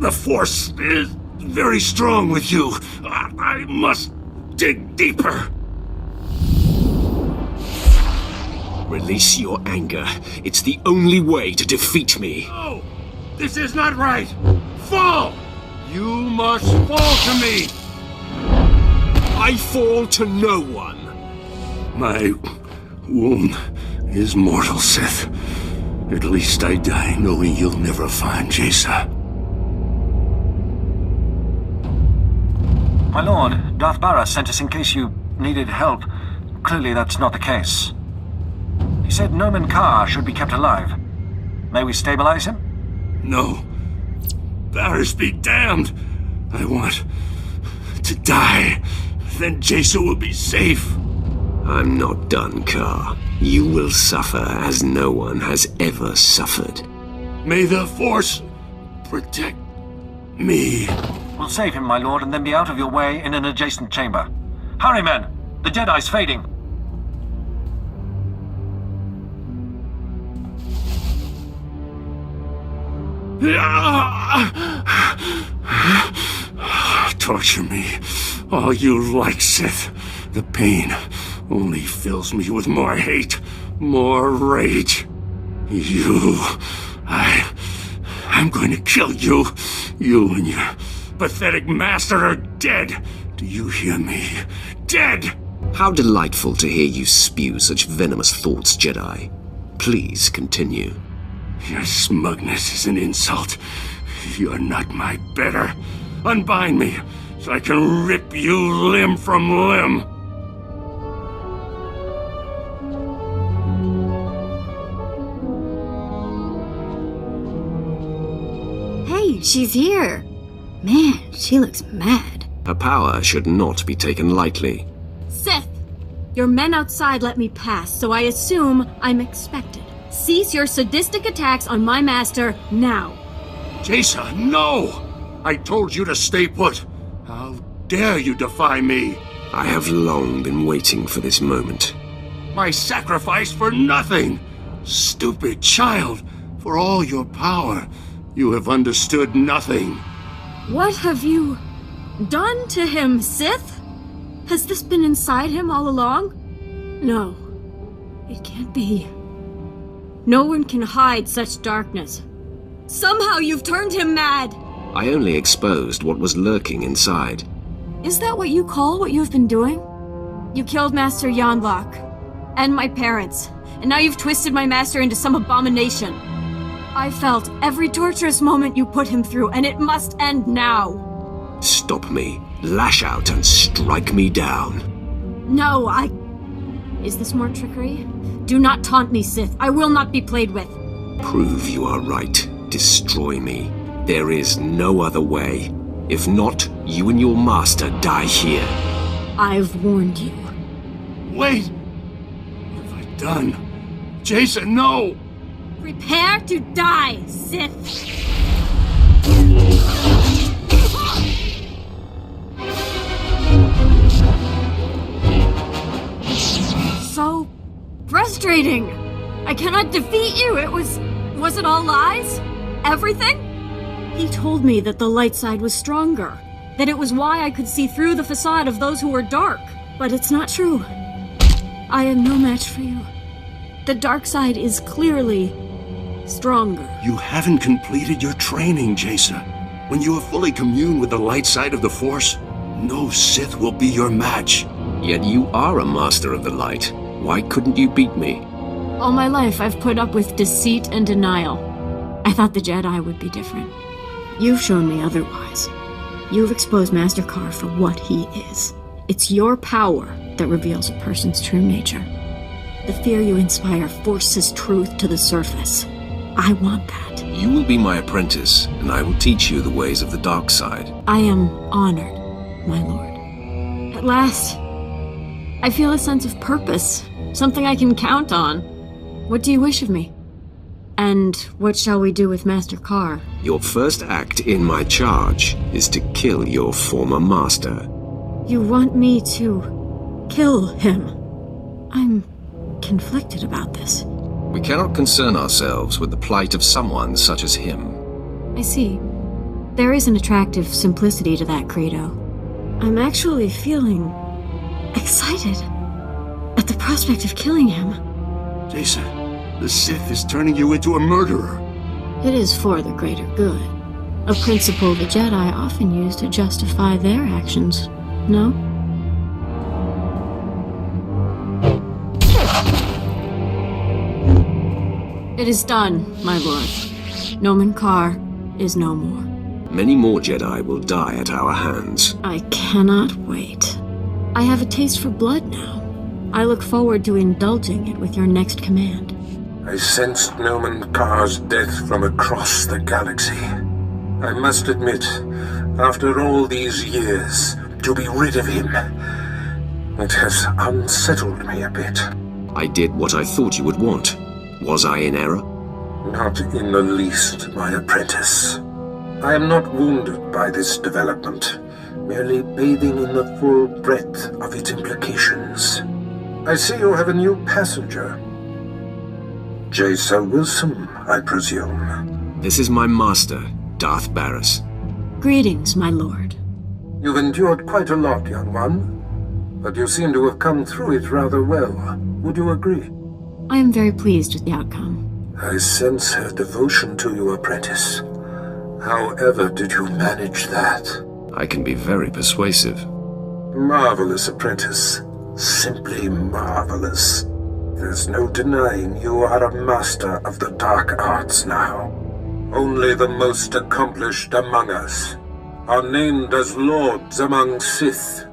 The Force is very strong with you. I must dig deeper. Release your anger. It's the only way to defeat me. No! This is not right! Fall! You must fall to me! I fall to no one. My wound is mortal, Sith. At least I die knowing you'll never find Jaesa. My lord, Darth Barras sent us in case you needed help. Clearly that's not the case. He said Nomen Carr should be kept alive. May we stabilize him? No. Barras be damned. I want to die. Then Jaesa will be safe. I'm not done, Carr. You will suffer as no one has ever suffered. May the Force protect me. We'll save him, my lord, and then be out of your way in an adjacent chamber. Hurry, men! The Jedi's fading. Torture me all you like, Sith. The pain only fills me with more hate, more rage. I'm going to kill you. You and your pathetic master are dead. Do you hear me? Dead! How delightful to hear you spew such venomous thoughts, Jedi. Please continue. Your smugness is an insult. You're not my better. Unbind me, so I can rip you limb from limb. Hey, she's here. Man, she looks mad. Her power should not be taken lightly. Sith! Your men outside let me pass, so I assume I'm expected. Cease your sadistic attacks on my master now. Jaesa, no! I told you to stay put. How dare you defy me? I have long been waiting for this moment. My sacrifice for nothing! Stupid child! For all your power, you have understood nothing. What have you done to him, Sith? Has this been inside him all along? No, it can't be. No one can hide such darkness. Somehow you've turned him mad! I only exposed what was lurking inside. Is that what you call what you've been doing? You killed Master Yonlok, and my parents, and now you've twisted my master into some abomination. I felt every torturous moment you put him through, and it must end now. Stop me, lash out, and strike me down. No, Is this more trickery? Do not taunt me, Sith. I will not be played with. Prove you are right. Destroy me. There is no other way. If not, you and your master die here. I've warned you. Wait! What have I done? Jaesa, no! Prepare to die, Sith! So frustrating! I cannot defeat you! Was it all lies? Everything? He told me that the light side was stronger, that it was why I could see through the facade of those who were dark. But it's not true. I am no match for you. The dark side is clearly stronger. You haven't completed your training, Jaesa. When you have fully communed with the light side of the Force, no Sith will be your match. Yet you are a master of the light. Why couldn't you beat me? All my life I've put up with deceit and denial. I thought the Jedi would be different. You've shown me otherwise. You've exposed Master Carr for what he is. It's your power that reveals a person's true nature. The fear you inspire forces truth to the surface. I want that. You will be my apprentice, and I will teach you the ways of the dark side. I am honored, my lord. At last, I feel a sense of purpose, something I can count on. What do you wish of me? And what shall we do with Master Carr? Your first act in my charge is to kill your former master. You want me to kill him? I'm conflicted about this. We cannot concern ourselves with the plight of someone such as him. I see. There is an attractive simplicity to that credo. I'm actually feeling excited at the prospect of killing him. Jaesa, the Sith is turning you into a murderer. It is for the greater good. A principle the Jedi often use to justify their actions, no? It is done, my lord. Nomen Carr is no more. Many more Jedi will die at our hands. I cannot wait. I have a taste for blood now. I look forward to indulging it with your next command. I sensed Nomen Karr's death from across the galaxy. I must admit, after all these years, to be rid of him, it has unsettled me a bit. I did what I thought you would want. Was I in error? Not in the least, my apprentice. I am not wounded by this development, merely bathing in the full breadth of its implications. I see you have a new passenger. Jaesa Willsaam, I presume. This is my master, Darth Baras. Greetings, my lord. You've endured quite a lot, young one. But you seem to have come through it rather well. Would you agree? I am very pleased with the outcome. I sense her devotion to you, apprentice. However did you manage that? I can be very persuasive. Marvelous, apprentice. Simply marvelous. There's no denying you are a master of the dark arts now. Only the most accomplished among us are named as lords among Sith.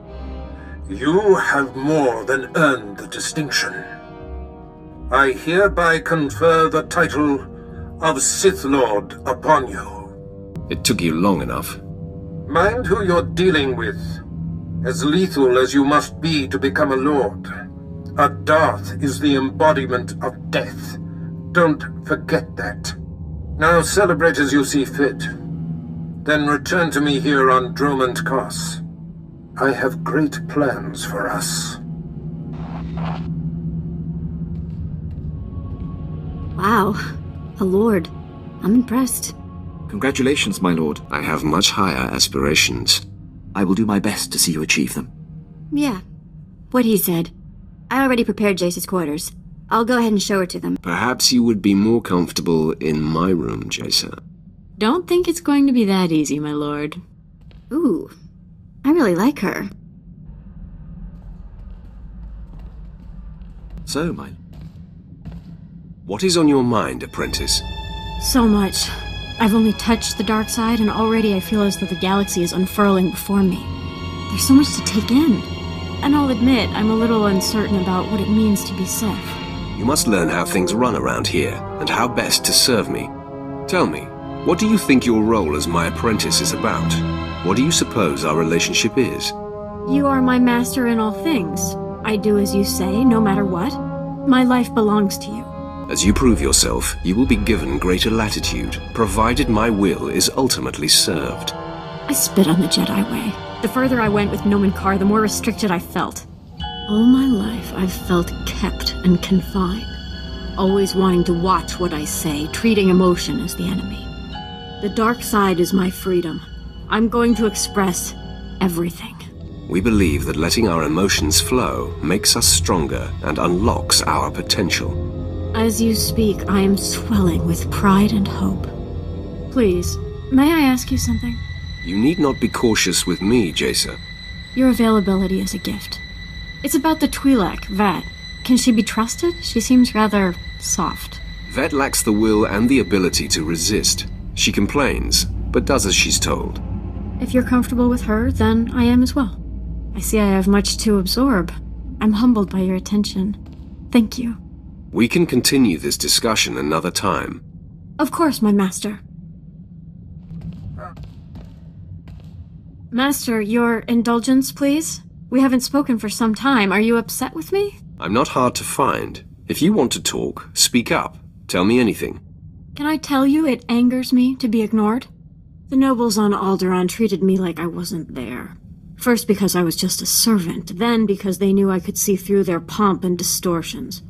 You have more than earned the distinction. I hereby confer the title of Sith Lord upon you. It took you long enough. Mind who you're dealing with. As lethal as you must be to become a lord. A Darth is the embodiment of death. Don't forget that. Now celebrate as you see fit. Then return to me here on Dromund Kaas. I have great plans for us. Wow, a lord. I'm impressed. Congratulations, my lord. I have much higher aspirations. I will do my best to see you achieve them. Yeah, what he said. I already prepared Jace's quarters. I'll go ahead and show her to them. Perhaps you would be more comfortable in my room, Jaesa. Don't think it's going to be that easy, my lord. Ooh, I really like her. So, what is on your mind, apprentice? So much. I've only touched the dark side, and already I feel as though the galaxy is unfurling before me. There's so much to take in. And I'll admit, I'm a little uncertain about what it means to be Sith. You must learn how things run around here, and how best to serve me. Tell me, what do you think your role as my apprentice is about? What do you suppose our relationship is? You are my master in all things. I do as you say, no matter what. My life belongs to you. As you prove yourself, you will be given greater latitude, provided my will is ultimately served. I spit on the Jedi way. The further I went with Nomen Karr, the more restricted I felt. All my life, I've felt kept and confined. Always wanting to watch what I say, treating emotion as the enemy. The dark side is my freedom. I'm going to express everything. We believe that letting our emotions flow makes us stronger and unlocks our potential. As you speak, I am swelling with pride and hope. Please, may I ask you something? You need not be cautious with me, Jaesa. Your availability is a gift. It's about the Twi'lek, Vet. Can she be trusted? She seems rather soft. Vet lacks the will and the ability to resist. She complains, but does as she's told. If you're comfortable with her, then I am as well. I see I have much to absorb. I'm humbled by your attention. Thank you. We can continue this discussion another time. Of course, my master. Master, your indulgence, please? We haven't spoken for some time. Are you upset with me? I'm not hard to find. If you want to talk, speak up. Tell me anything. Can I tell you it angers me to be ignored? The nobles on Alderaan treated me like I wasn't there. First because I was just a servant, then because they knew I could see through their pomp and distortions.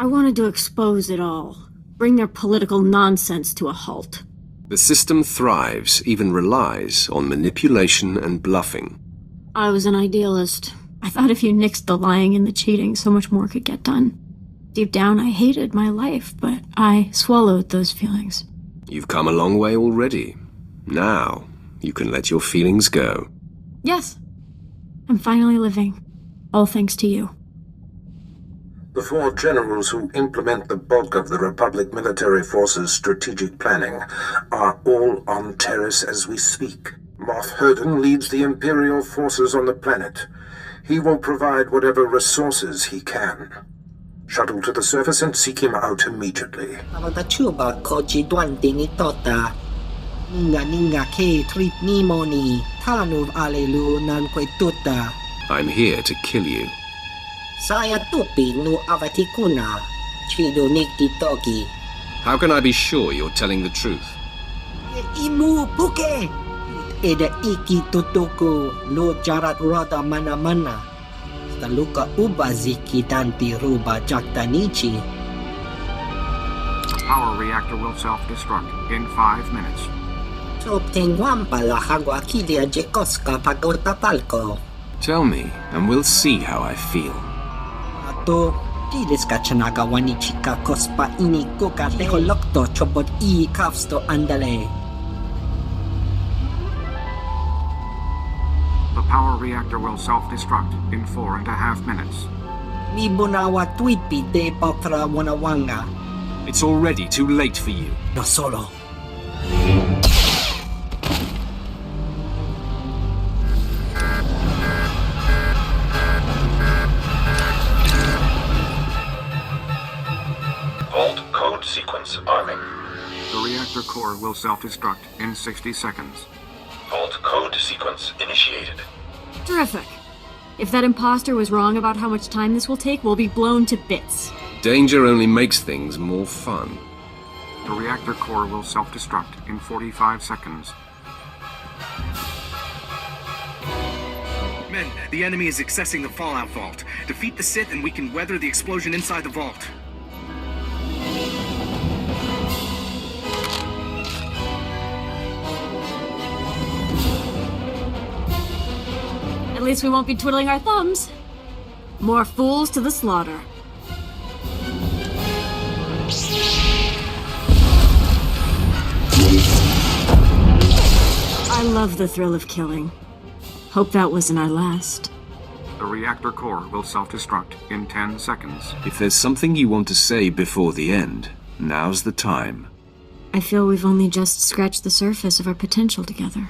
I wanted to expose it all, bring their political nonsense to a halt. The system thrives, even relies, on manipulation and bluffing. I was an idealist. I thought if you nixed the lying and the cheating, so much more could get done. Deep down, I hated my life, but I swallowed those feelings. You've come a long way already. Now, you can let your feelings go. Yes. I'm finally living. All thanks to you. The 4 generals who implement the bulk of the Republic military forces' strategic planning are all on Terrace as we speak. Moff Herden leads the Imperial forces on the planet. He will provide whatever resources he can. Shuttle to the surface and seek him out immediately. Avatachuba koji duante ni tota. Ninga ke trip ni moni. Tanuv alelu nan kwe tuta. I'm here to kill you. Saya tupi nu avatikuna. Chido nikti toki. How can I be sure you're telling the truth? Imu puke. Eda iki tutuku. Lo jarat rada mana mana. Taluka ubaziki tanti ruba jaktanichi. Power reactor will self-destruct in 5 minutes. Tell me, and we'll see how I feel. Ato, dilis ka chanaga wanichika kospa ini kuka teholokto chobot I kafsto andale. The power reactor will self-destruct in 4.5 minutes. Mibunawa tuipi de patra wanawanga. It's already too late for you. No solo. Vault code sequence arming. The reactor core will self-destruct in 60 seconds. Vault code sequence initiated. Terrific. If that imposter was wrong about how much time this will take, we'll be blown to bits. Danger only makes things more fun. The reactor core will self-destruct in 45 seconds. Men, the enemy is accessing the Fallout Vault. Defeat the Sith and we can weather the explosion inside the vault. At least we won't be twiddling our thumbs. More fools to the slaughter. I love the thrill of killing. Hope that wasn't our last. The reactor core will self-destruct in 10 seconds. If there's something you want to say before the end, now's the time. I feel we've only just scratched the surface of our potential together.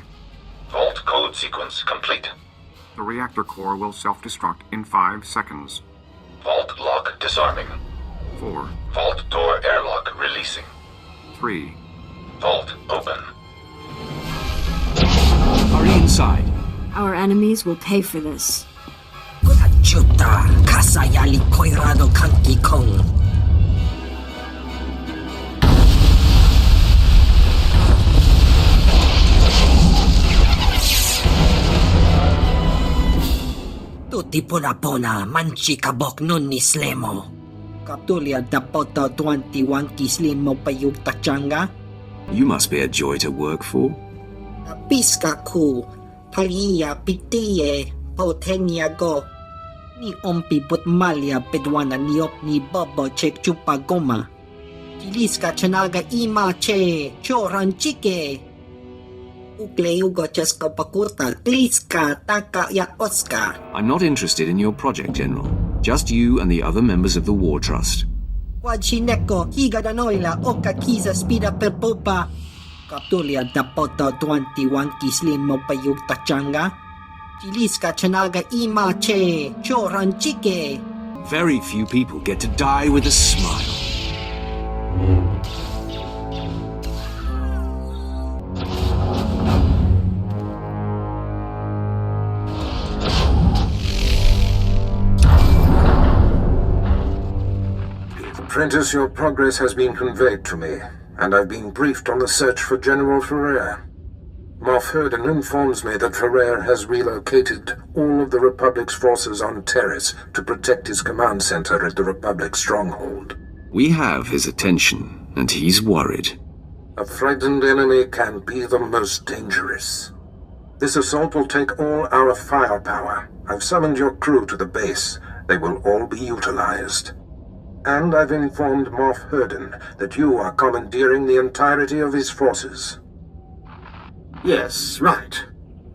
Vault code sequence complete. The reactor core will self-destruct in 5 seconds. Vault lock disarming. 4. Vault door airlock releasing. 3. Vault open. Hurry inside. Our enemies will pay for this. Chuta, kasayali koirado kanki kong. Tuti puna manchi kabok nun ni slemo. Kaptulia dapota 21 kislin mo payug tachanga. You must be a joy to work for. Piska ku, paliya pitiye, potenya go. Ni ompi put malia pedwana niop ni bobo chek chupa goma. Kiliska chanaga ima che, choran chike. Ukle ugo cheska pakurta, kliska taka ya oska. I'm not interested in your project, General. Just you and the other members of the War Trust. Wajineko, higa danoila, oka kiza spida per popa. Kaptulia dapota 21 kislin mo payug tachanga. Kiliska chanaga ima che, choran chike. Very few people get to die with a smile. Apprentice, your progress has been conveyed to me, and I've been briefed on the search for General Ferrer. Moff Herden informs me that Ferrer has relocated all of the Republic's forces on Terrace to protect his command center at the Republic stronghold. We have his attention, and he's worried. A frightened enemy can be the most dangerous. This assault will take all our firepower. I've summoned your crew to the base. They will all be utilized. And I've informed Moff Herden that you are commandeering the entirety of his forces. Yes, right.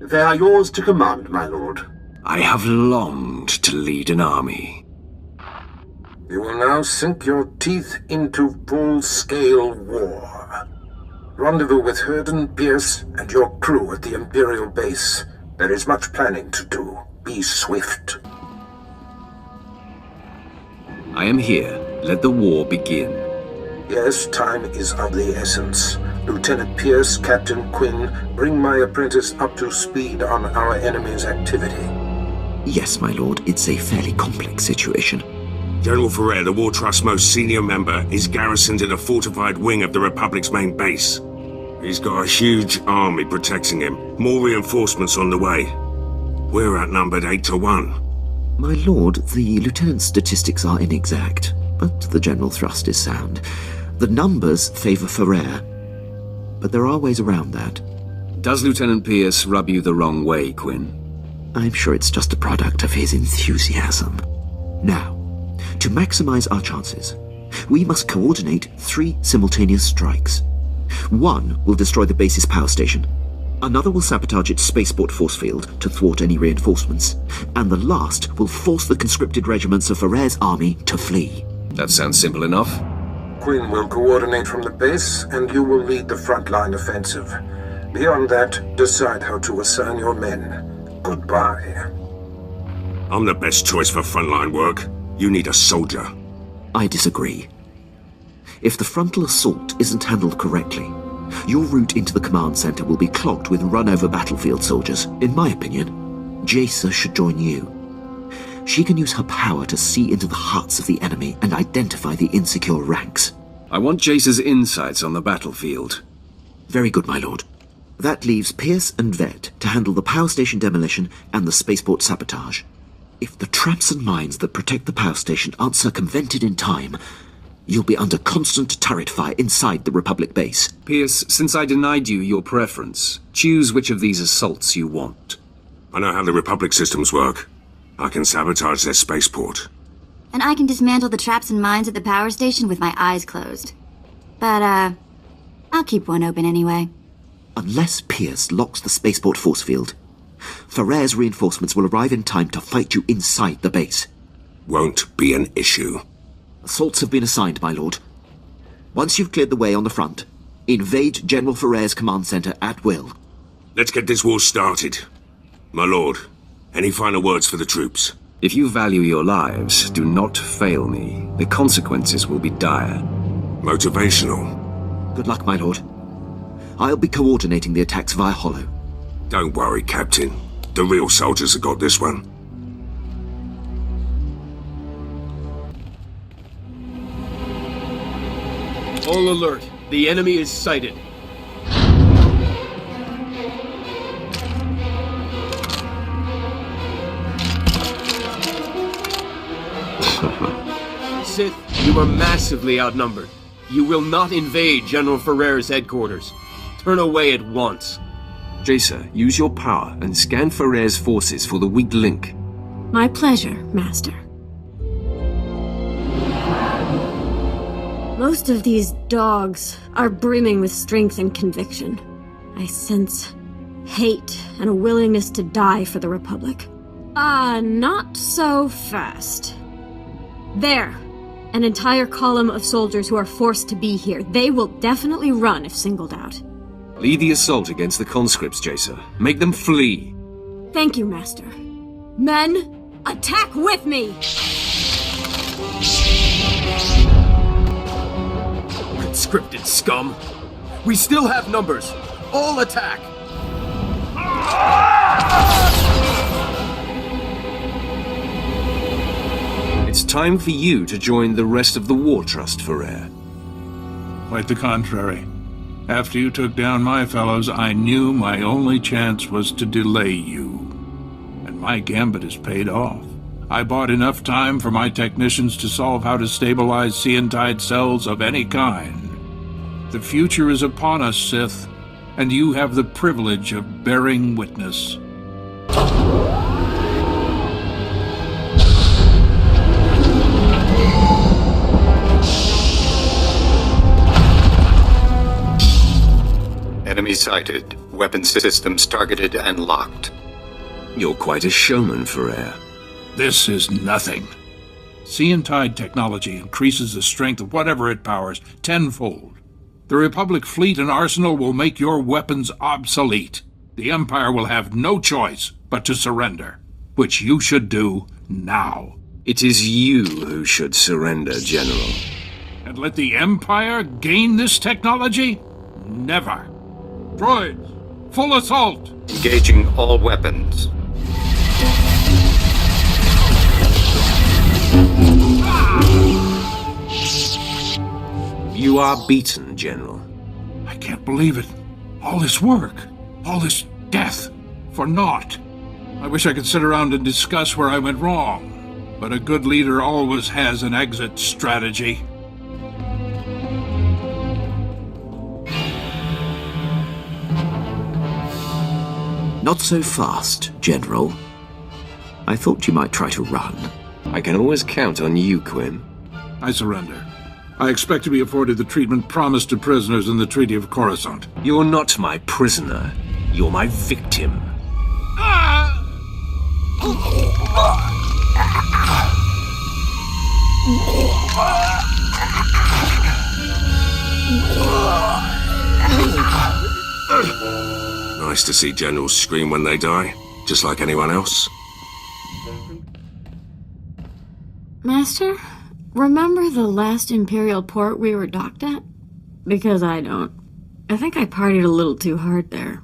They are yours to command, my lord. I have longed to lead an army. You will now sink your teeth into full-scale war. Rendezvous with Herden, Pierce, and your crew at the Imperial base. There is much planning to do. Be swift. I am here. Let the war begin. Yes, time is of the essence. Lieutenant Pierce, Captain Quinn, bring my apprentice up to speed on our enemy's activity. Yes, my lord, it's a fairly complex situation. General Ferrer, the War Trust's most senior member, is garrisoned in a fortified wing of the Republic's main base. He's got a huge army protecting him. More reinforcements on the way. We're outnumbered 8 to 1. My lord, the lieutenant's statistics are inexact, but the general thrust is sound. The numbers favor Ferrer, but there are ways around that. Does Lieutenant Pierce rub you the wrong way, Quinn? I'm sure it's just a product of his enthusiasm. Now, to maximize our chances, we must coordinate 3 simultaneous strikes. One will destroy the base's power station. Another will sabotage its spaceport force field to thwart any reinforcements. And the last will force the conscripted regiments of Ferrer's army to flee. That sounds simple enough. Quinn will coordinate from the base, and you will lead the frontline offensive. Beyond that, decide how to assign your men. Goodbye. I'm the best choice for frontline work. You need a soldier. I disagree. If the frontal assault isn't handled correctly, your route into the command center will be clogged with run-over battlefield soldiers. In my opinion, Jaesa should join you. She can use her power to see into the hearts of the enemy and identify the insecure ranks. I want Jaesa's insights on the battlefield. Very good, my lord. That leaves Pierce and Vet to handle the power station demolition and the spaceport sabotage. If the traps and mines that protect the power station aren't circumvented in time, you'll be under constant turret fire inside the Republic base. Pierce, since I denied you your preference, choose which of these assaults you want. I know how the Republic systems work. I can sabotage their spaceport. And I can dismantle the traps and mines at the power station with my eyes closed. But, I'll keep one open anyway. Unless Pierce locks the spaceport force field, Ferrer's reinforcements will arrive in time to fight you inside the base. Won't be an issue. Assaults have been assigned, my lord. Once you've cleared the way on the front, invade General Ferrer's command center at will. Let's get this war started. My lord, any final words for the troops? If you value your lives, do not fail me. The consequences will be dire. Motivational. Good luck, my lord. I'll be coordinating the attacks via Hollow. Don't worry, Captain. The real soldiers have got this one. All alert. The enemy is sighted. Sith, you are massively outnumbered. You will not invade General Ferrer's headquarters. Turn away at once. Jaesa, use your power and scan Ferrer's forces for the weak link. My pleasure, Master. Most of these dogs are brimming with strength and conviction. I sense hate and a willingness to die for the Republic. Not so fast. There. An entire column of soldiers who are forced to be here. They will definitely run if singled out. Lead the assault against the conscripts, Jaesa. Make them flee. Thank you, Master. Men, attack with me! Conscripted scum! We still have numbers! All attack! It's time for you to join the rest of the War Trust, Ferrer. Quite the contrary. After you took down my fellows, I knew my only chance was to delay you. And my gambit has paid off. I bought enough time for my technicians to solve how to stabilize Seantide cells of any kind. The future is upon us, Sith, and you have the privilege of bearing witness. Enemy sighted. Weapon systems targeted and locked. You're quite a showman, Ferrer. This is nothing. Sea and Tide technology increases the strength of whatever it powers tenfold. The Republic fleet and arsenal will make your weapons obsolete. The Empire will have no choice but to surrender, which you should do now. It is you who should surrender, General. And let the Empire gain this technology? Never. Droids, full assault! Engaging all weapons. You are beaten, General. I can't believe it. All this work, all this death, for naught. I wish I could sit around and discuss where I went wrong, but a good leader always has an exit strategy. Not so fast, General. I thought you might try to run. I can always count on you, Quinn. I surrender. I expect to be afforded the treatment promised to prisoners in the Treaty of Coruscant. You're not my prisoner. You're my victim. Nice to see generals scream when they die, just like anyone else. Master, remember the last Imperial port we were docked at? Because I don't. I think I partied a little too hard there.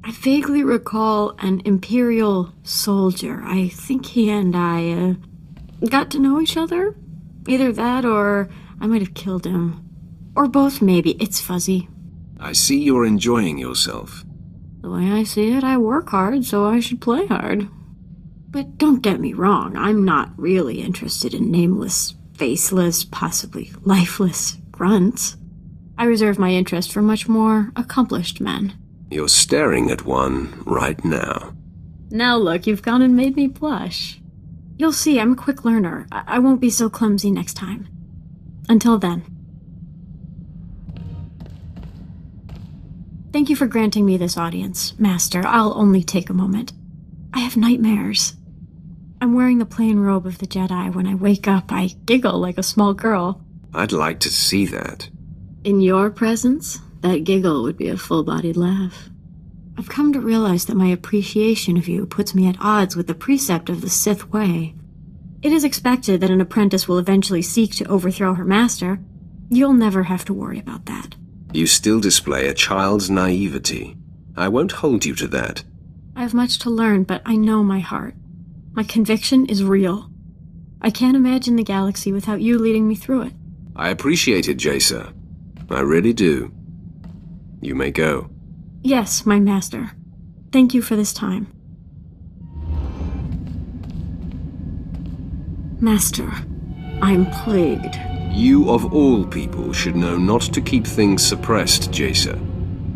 I vaguely recall an Imperial soldier. I think he and I, got to know each other? Either that or I might have killed him. Or both, maybe. It's fuzzy. I see you're enjoying yourself. The way I see it, I work hard, so I should play hard. But don't get me wrong, I'm not really interested in nameless, faceless, possibly lifeless grunts. I reserve my interest for much more accomplished men. You're staring at one right now. Now look, you've gone and made me blush. You'll see, I'm a quick learner. I won't be so clumsy next time. Until then. Thank you for granting me this audience, Master. I'll only take a moment. I have nightmares. I'm wearing the plain robe of the Jedi. When I wake up, I giggle like a small girl. I'd like to see that. In your presence, that giggle would be a full-bodied laugh. I've come to realize that my appreciation of you puts me at odds with the precept of the Sith way. It is expected that an apprentice will eventually seek to overthrow her master. You'll never have to worry about that. You still display a child's naivety. I won't hold you to that. I have much to learn, but I know my heart. My conviction is real. I can't imagine the galaxy without you leading me through it. I appreciate it, Jaesa. I really do. You may go. Yes, my master. Thank you for this time. Master, I'm plagued. You of all people should know not to keep things suppressed, Jaesa.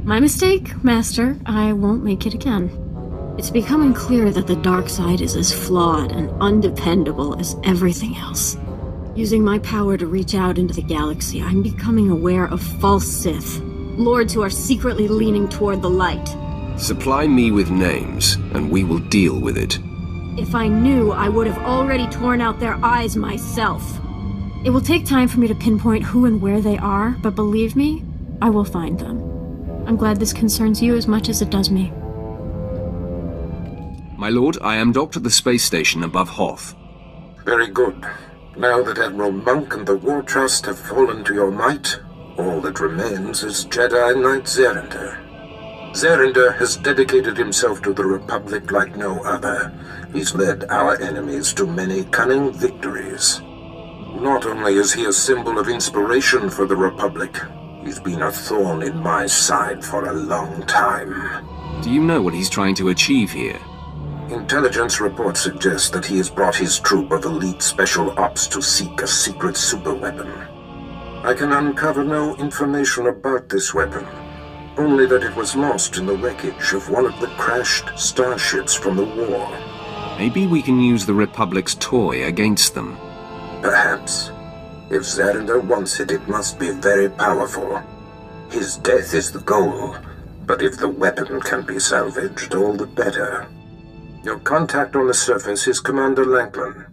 My mistake, Master. I won't make it again. It's becoming clear that the dark side is as flawed and undependable as everything else. Using my power to reach out into the galaxy, I'm becoming aware of false Sith, lords who are secretly leaning toward the light. Supply me with names, and we will deal with it. If I knew, I would have already torn out their eyes myself. It will take time for me to pinpoint who and where they are, but believe me, I will find them. I'm glad this concerns you as much as it does me. My lord, I am docked at the space station above Hoth. Very good. Now that Admiral Monk and the War Trust have fallen to your might, all that remains is Jedi Knight Zerinder. Zerinder has dedicated himself to the Republic like no other. He's led our enemies to many cunning victories. Not only is he a symbol of inspiration for the Republic, he's been a thorn in my side for a long time. Do you know what he's trying to achieve here? Intelligence reports suggest that he has brought his troop of elite special ops to seek a secret superweapon. I can uncover no information about this weapon, only that it was lost in the wreckage of one of the crashed starships from the war. Maybe we can use the Republic's toy against them. Perhaps. If Zerinder wants it, it must be very powerful. His death is the goal, but if the weapon can be salvaged, all the better. Your contact on the surface is Commander Lankland.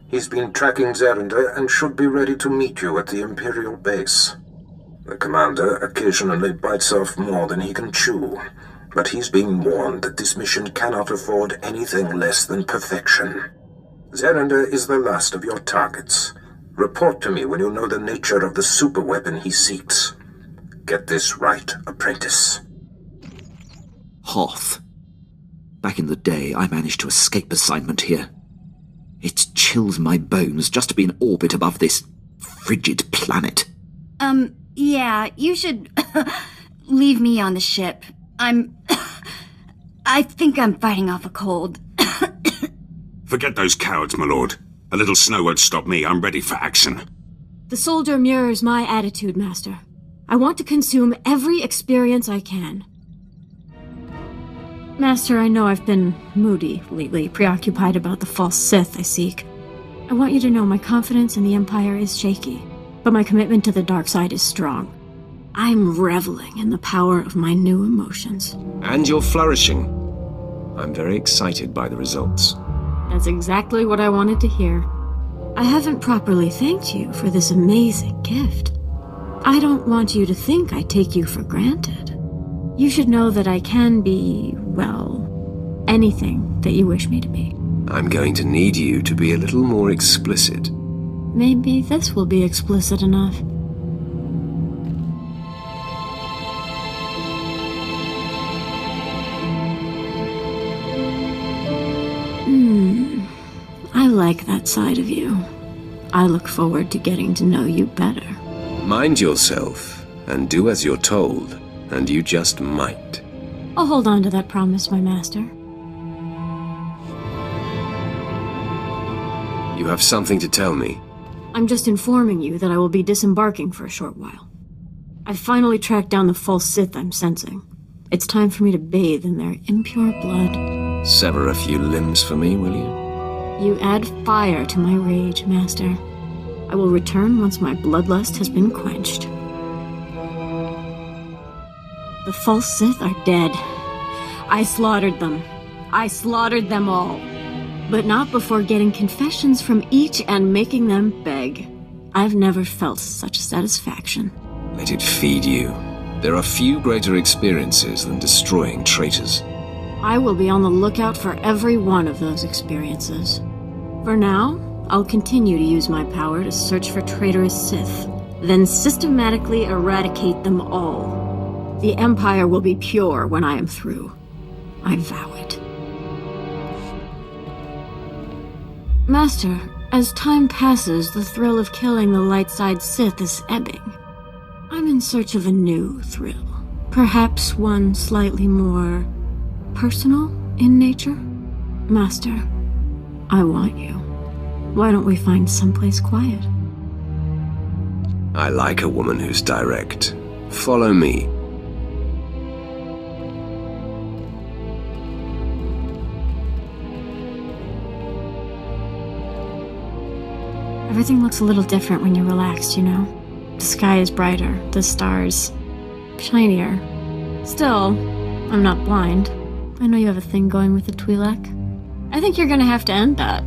He's been tracking Zerender and should be ready to meet you at the Imperial base. The commander occasionally bites off more than he can chew, but he's been warned that this mission cannot afford anything less than perfection. Zerender is the last of your targets. Report to me when you know the nature of the superweapon he seeks. Get this right, apprentice. Hoth. Back in the day, I managed to escape assignment here. It chills my bones just to be in orbit above this frigid planet. Yeah, you should leave me on the ship. I think I'm fighting off a cold. Forget those cowards, my lord. A little snow won't stop me. I'm ready for action. The soldier mirrors my attitude, Master. I want to consume every experience I can. Master, I know I've been moody lately, preoccupied about the false Sith I seek. I want you to know my confidence in the Empire is shaky, but my commitment to the dark side is strong. I'm reveling in the power of my new emotions. And you're flourishing. I'm very excited by the results. That's exactly what I wanted to hear. I haven't properly thanked you for this amazing gift. I don't want you to think I take you for granted. You should know that I can be, well, anything that you wish me to be. I'm going to need you to be a little more explicit. Maybe this will be explicit enough. I like that side of you. I look forward to getting to know you better. Mind yourself, and do as you're told, and you just might. I'll hold on to that promise, my master. You have something to tell me. I'm just informing you that I will be disembarking for a short while. I've finally tracked down the false Sith I'm sensing. It's time for me to bathe in their impure blood. Sever a few limbs for me, will you? You add fire to my rage, Master. I will return once my bloodlust has been quenched. The false Sith are dead. I slaughtered them. I slaughtered them all. But not before getting confessions from each and making them beg. I've never felt such satisfaction. Let it feed you. There are few greater experiences than destroying traitors. I will be on the lookout for every one of those experiences. For now, I'll continue to use my power to search for traitorous Sith, then systematically eradicate them all. The Empire will be pure when I am through. I vow it. Master, as time passes, the thrill of killing the light side Sith is ebbing. I'm in search of a new thrill. Perhaps one slightly more personal in nature? Master, I want you. Why don't we find someplace quiet? I like a woman who's direct. Follow me. Everything looks a little different when you're relaxed, you know? The sky is brighter, the stars shinier. Still, I'm not blind. I know you have a thing going with the Twi'lek. I think you're gonna have to end that.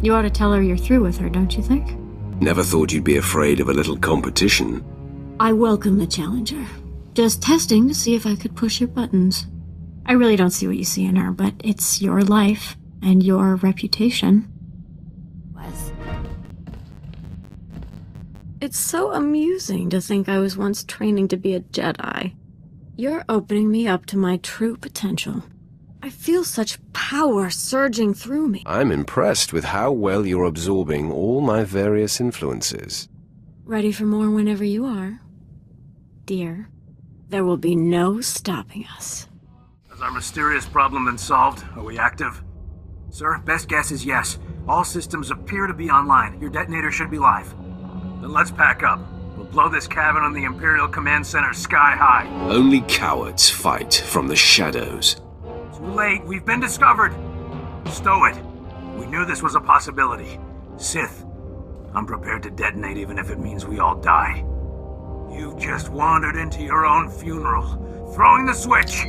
You ought to tell her you're through with her, don't you think? Never thought you'd be afraid of a little competition. I welcome the challenger. Just testing to see if I could push your buttons. I really don't see what you see in her, but it's your life and your reputation. It's so amusing to think I was once training to be a Jedi. You're opening me up to my true potential. I feel such power surging through me. I'm impressed with how well you're absorbing all my various influences. Ready for more whenever you are. Dear, there will be no stopping us. Has our mysterious problem been solved? Are we active? Sir, best guess is yes. All systems appear to be online. Your detonator should be live. Then let's pack up. We'll blow this cabin on the Imperial Command Center sky high. Only cowards fight from the shadows. Too late. We've been discovered. Stow it. We knew this was a possibility. Sith, I'm prepared to detonate even if it means we all die. You've just wandered into your own funeral. Throwing the switch!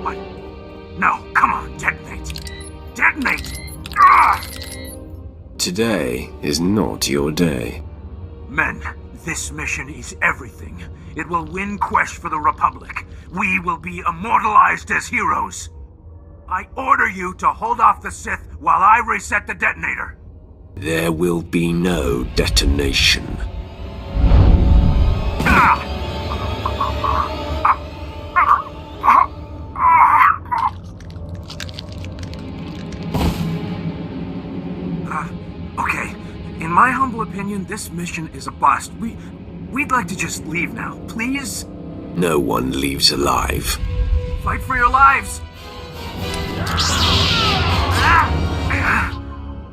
What? No, come on. Today is not your day. Men, this mission is everything. It will win Quest for the Republic. We will be immortalized as heroes. I order you to hold off the Sith while I reset the detonator. There will be no detonation. Okay. In my humble opinion, this mission is a bust. We'd like to just leave now, please? No one leaves alive. Fight for your lives!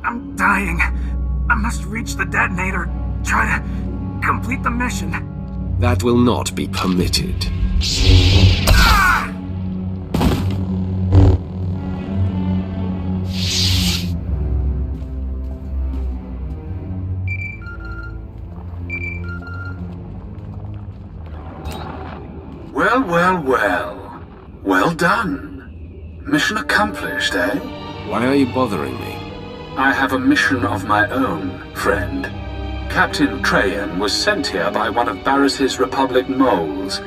I'm dying. I must reach the detonator. Try to complete the mission. That will not be permitted. Well, well, well. Well done. Mission accomplished, eh? Why are you bothering me? I have a mission of my own, friend. Captain Trajan was sent here by one of Barris's Republic moles.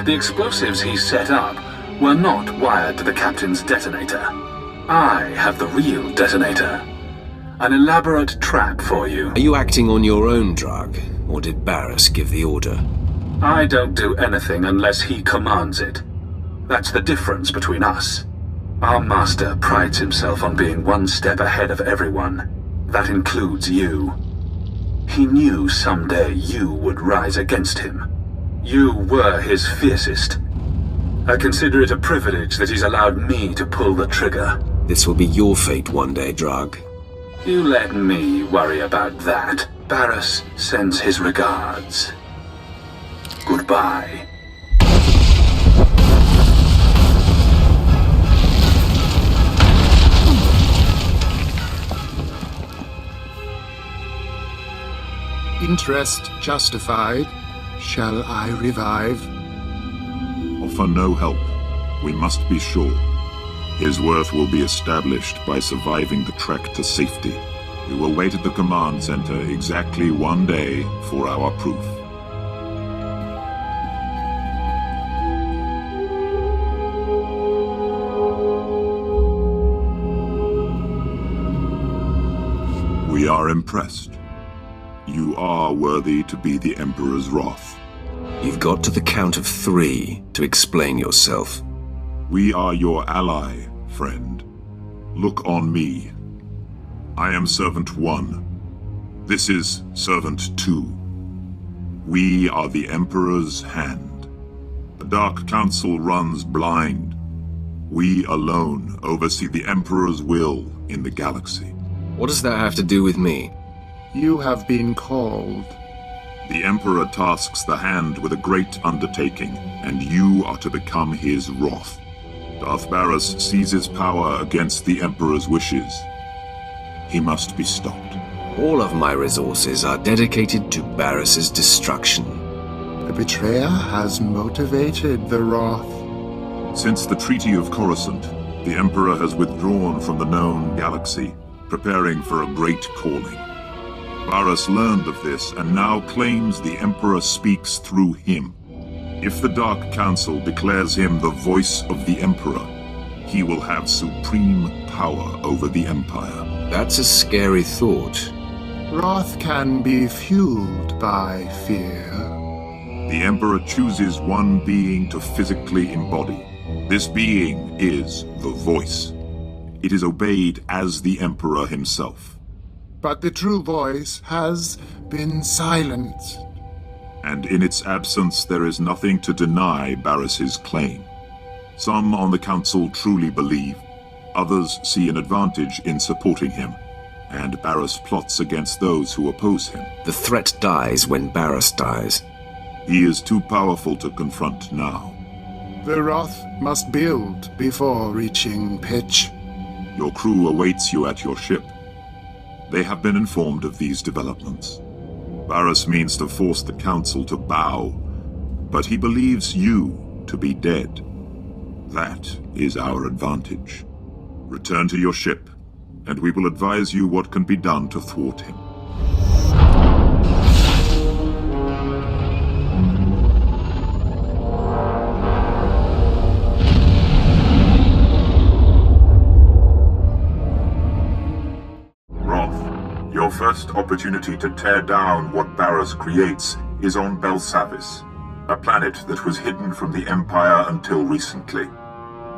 The explosives he set up were not wired to the Captain's detonator. I have the real detonator. An elaborate trap for you. Are you acting on your own drug, or did Barris give the order? I don't do anything unless he commands it. That's the difference between us. Our master prides himself on being one step ahead of everyone. That includes you. He knew someday you would rise against him. You were his fiercest. I consider it a privilege that he's allowed me to pull the trigger. This will be your fate one day, Drug. You let me worry about that. Barris sends his regards. Goodbye. Interest justified. Shall I revive? Offer no help. We must be sure. His worth will be established by surviving the trek to safety. We will wait at the command center exactly 1 day for our proof. We are impressed. You are worthy to be the Emperor's wrath. You've got to the count of 3 to explain yourself. We are your ally, friend. Look on me. I am Servant 1. This is Servant 2. We are the Emperor's hand. The Dark Council runs blind. We alone oversee the Emperor's will in the galaxy. What does that have to do with me? You have been called. The Emperor tasks the Hand with a great undertaking, and you are to become his wrath. Darth Barris seizes power against the Emperor's wishes. He must be stopped. All of my resources are dedicated to Barris's destruction. The betrayer has motivated the wrath. Since the Treaty of Coruscant, the Emperor has withdrawn from the known galaxy, preparing for a great calling. Barris learned of this and now claims the Emperor speaks through him. If the Dark Council declares him the voice of the Emperor, he will have supreme power over the Empire. That's a scary thought. Wrath can be fueled by fear. The Emperor chooses one being to physically embody. This being is the voice. It is obeyed as the Emperor himself. But the true voice has been silenced. And in its absence, there is nothing to deny Barris's claim. Some on the Council truly believe, others see an advantage in supporting him, and Barris plots against those who oppose him. The threat dies when Barris dies. He is too powerful to confront now. The wrath must build before reaching pitch. Your crew awaits you at your ship. They have been informed of these developments. Barris means to force the Council to bow, but he believes you to be dead. That is our advantage. Return to your ship and we will advise you what can be done to thwart him. Your first opportunity to tear down what Barras creates is on Belsavis, a planet that was hidden from the Empire until recently.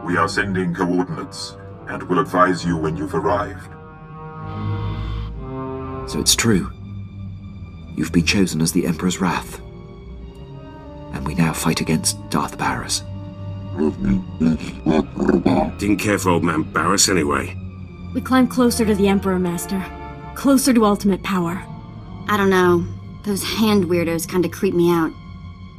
We are sending coordinates, and will advise you when you've arrived. So it's true. You've been chosen as the Emperor's Wrath. And we now fight against Darth Barras. Didn't care for old man Barras anyway. We climb closer to the Emperor, Master. Closer to ultimate power. I don't know. Those hand weirdos kinda creep me out.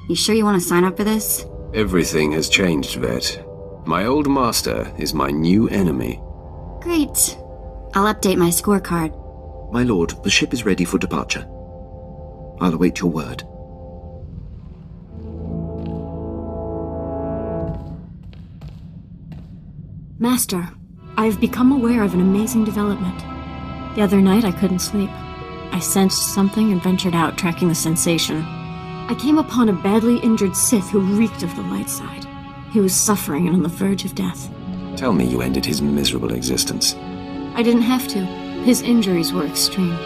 You sure you want to sign up for this? Everything has changed, Vet. My old master is my new enemy. Great. I'll update my scorecard. My lord, the ship is ready for departure. I'll await your word. Master, I have become aware of an amazing development. The other night I couldn't sleep. I sensed something and ventured out, tracking the sensation. I came upon a badly injured Sith who reeked of the light side. He was suffering and on the verge of death. Tell me you ended his miserable existence. I didn't have to. His injuries were extreme.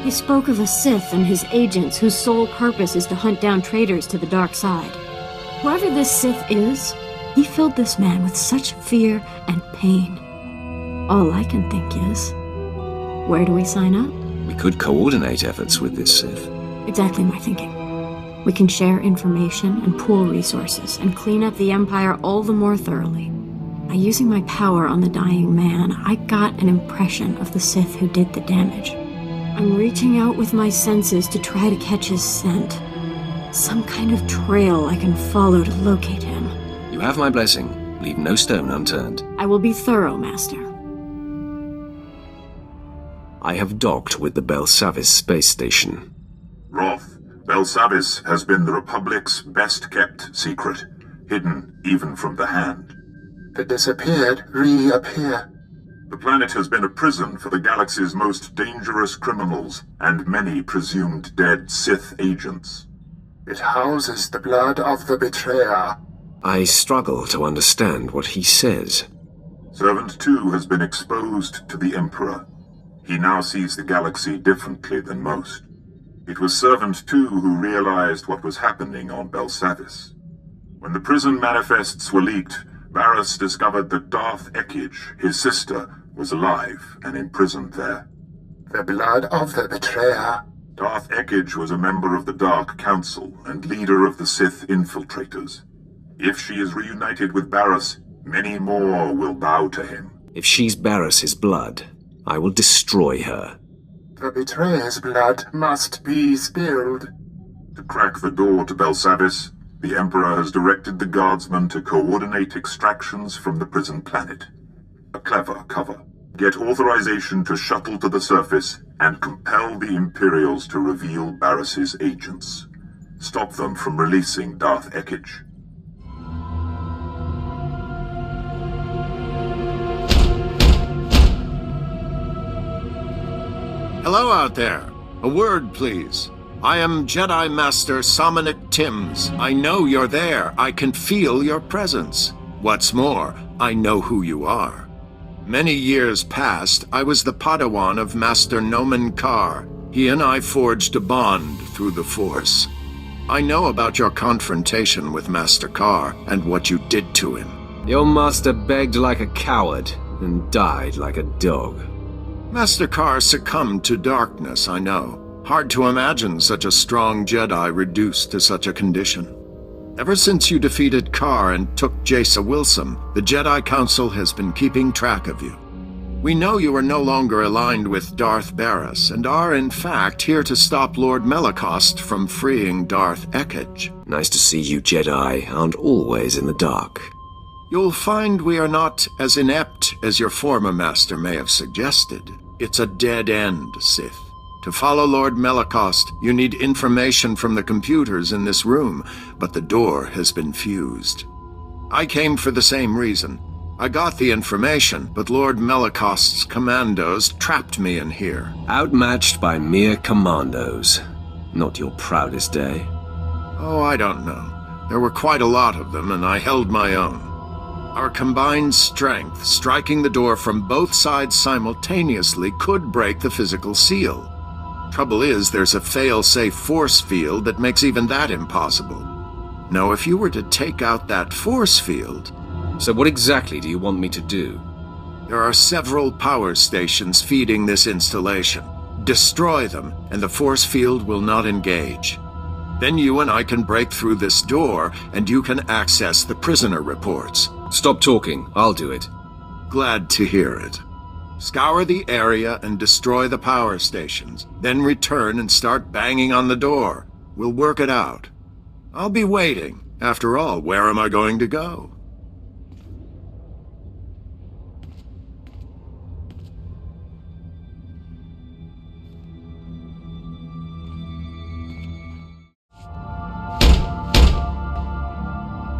He spoke of a Sith and his agents whose sole purpose is to hunt down traitors to the dark side. Whoever this Sith is, he filled this man with such fear and pain. All I can think is, where do we sign up? We could coordinate efforts with this Sith. Exactly my thinking. We can share information and pool resources and clean up the Empire all the more thoroughly. By using my power on the dying man, I got an impression of the Sith who did the damage. I'm reaching out with my senses to try to catch his scent. Some kind of trail I can follow to locate him. You have my blessing. Leave no stone unturned. I will be thorough, Master. I have docked with the Belsavis space station. Roth, Belsavis has been the Republic's best-kept secret, hidden even from the Hand. The disappeared reappear. The planet has been a prison for the galaxy's most dangerous criminals and many presumed dead Sith agents. It houses the blood of the betrayer. I struggle to understand what he says. Servant 2 has been exposed to the Emperor. He now sees the galaxy differently than most. It was Servant 2 who realized what was happening on Belsavis. When the prison manifests were leaked, Barras discovered that Darth Ekage, his sister, was alive and imprisoned there. The blood of the betrayer. Darth Ekage was a member of the Dark Council and leader of the Sith infiltrators. If she is reunited with Barras, many more will bow to him. If she's Barras's blood, I will destroy her. The betrayer's blood must be spilled. To crack the door to Belsavis, the Emperor has directed the guardsmen to coordinate extractions from the prison planet. A clever cover. Get authorization to shuttle to the surface and compel the Imperials to reveal Barras's agents. Stop them from releasing Darth Ekage. Hello out there. A word, please. I am Jedi Master Sominik Timms. I know you're there. I can feel your presence. What's more, I know who you are. Many years past, I was the Padawan of Master Nomen Karr. He and I forged a bond through the Force. I know about your confrontation with Master Karr and what you did to him. Your master begged like a coward and died like a dog. Master Karr succumbed to darkness, I know. Hard to imagine such a strong Jedi reduced to such a condition. Ever since you defeated Karr and took Jaesa Willsaam, the Jedi Council has been keeping track of you. We know you are no longer aligned with Darth Barras, and are in fact here to stop Lord Melicost from freeing Darth Ekage. Nice to see you Jedi aren't always in the dark. You'll find we are not as inept as your former master may have suggested. It's a dead end, Sith. To follow Lord Melicost, you need information from the computers in this room, but the door has been fused. I came for the same reason. I got the information, but Lord Melicost's commandos trapped me in here. Outmatched by mere commandos. Not your proudest day. Oh, I don't know. There were quite a lot of them, and I held my own. Our combined strength, striking the door from both sides simultaneously, could break the physical seal. Trouble is, there's a fail-safe force field that makes even that impossible. Now, if you were to take out that force field... So what exactly do you want me to do? There are several power stations feeding this installation. Destroy them, and the force field will not engage. Then you and I can break through this door, and you can access the prisoner reports. Stop talking. I'll do it. Glad to hear it. Scour the area and destroy the power stations. Then return and start banging on the door. We'll work it out. I'll be waiting. After all, where am I going to go?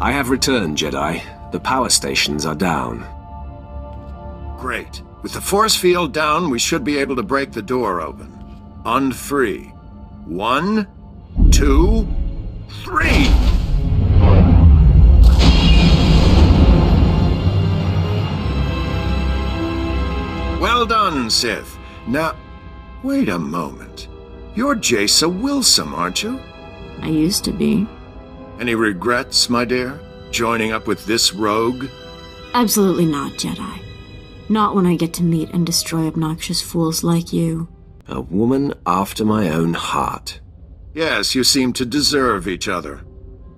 I have returned, Jedi. The power stations are down. Great. With the force field down, we should be able to break the door open. On 3. 1, 2, 3! Well done, Sith. Now, wait a moment. You're Jaesa Willsaam, aren't you? I used to be. Any regrets, my dear? Joining up with this rogue? Absolutely not, Jedi. Not when I get to meet and destroy obnoxious fools like you. A woman after my own heart. Yes, you seem to deserve each other.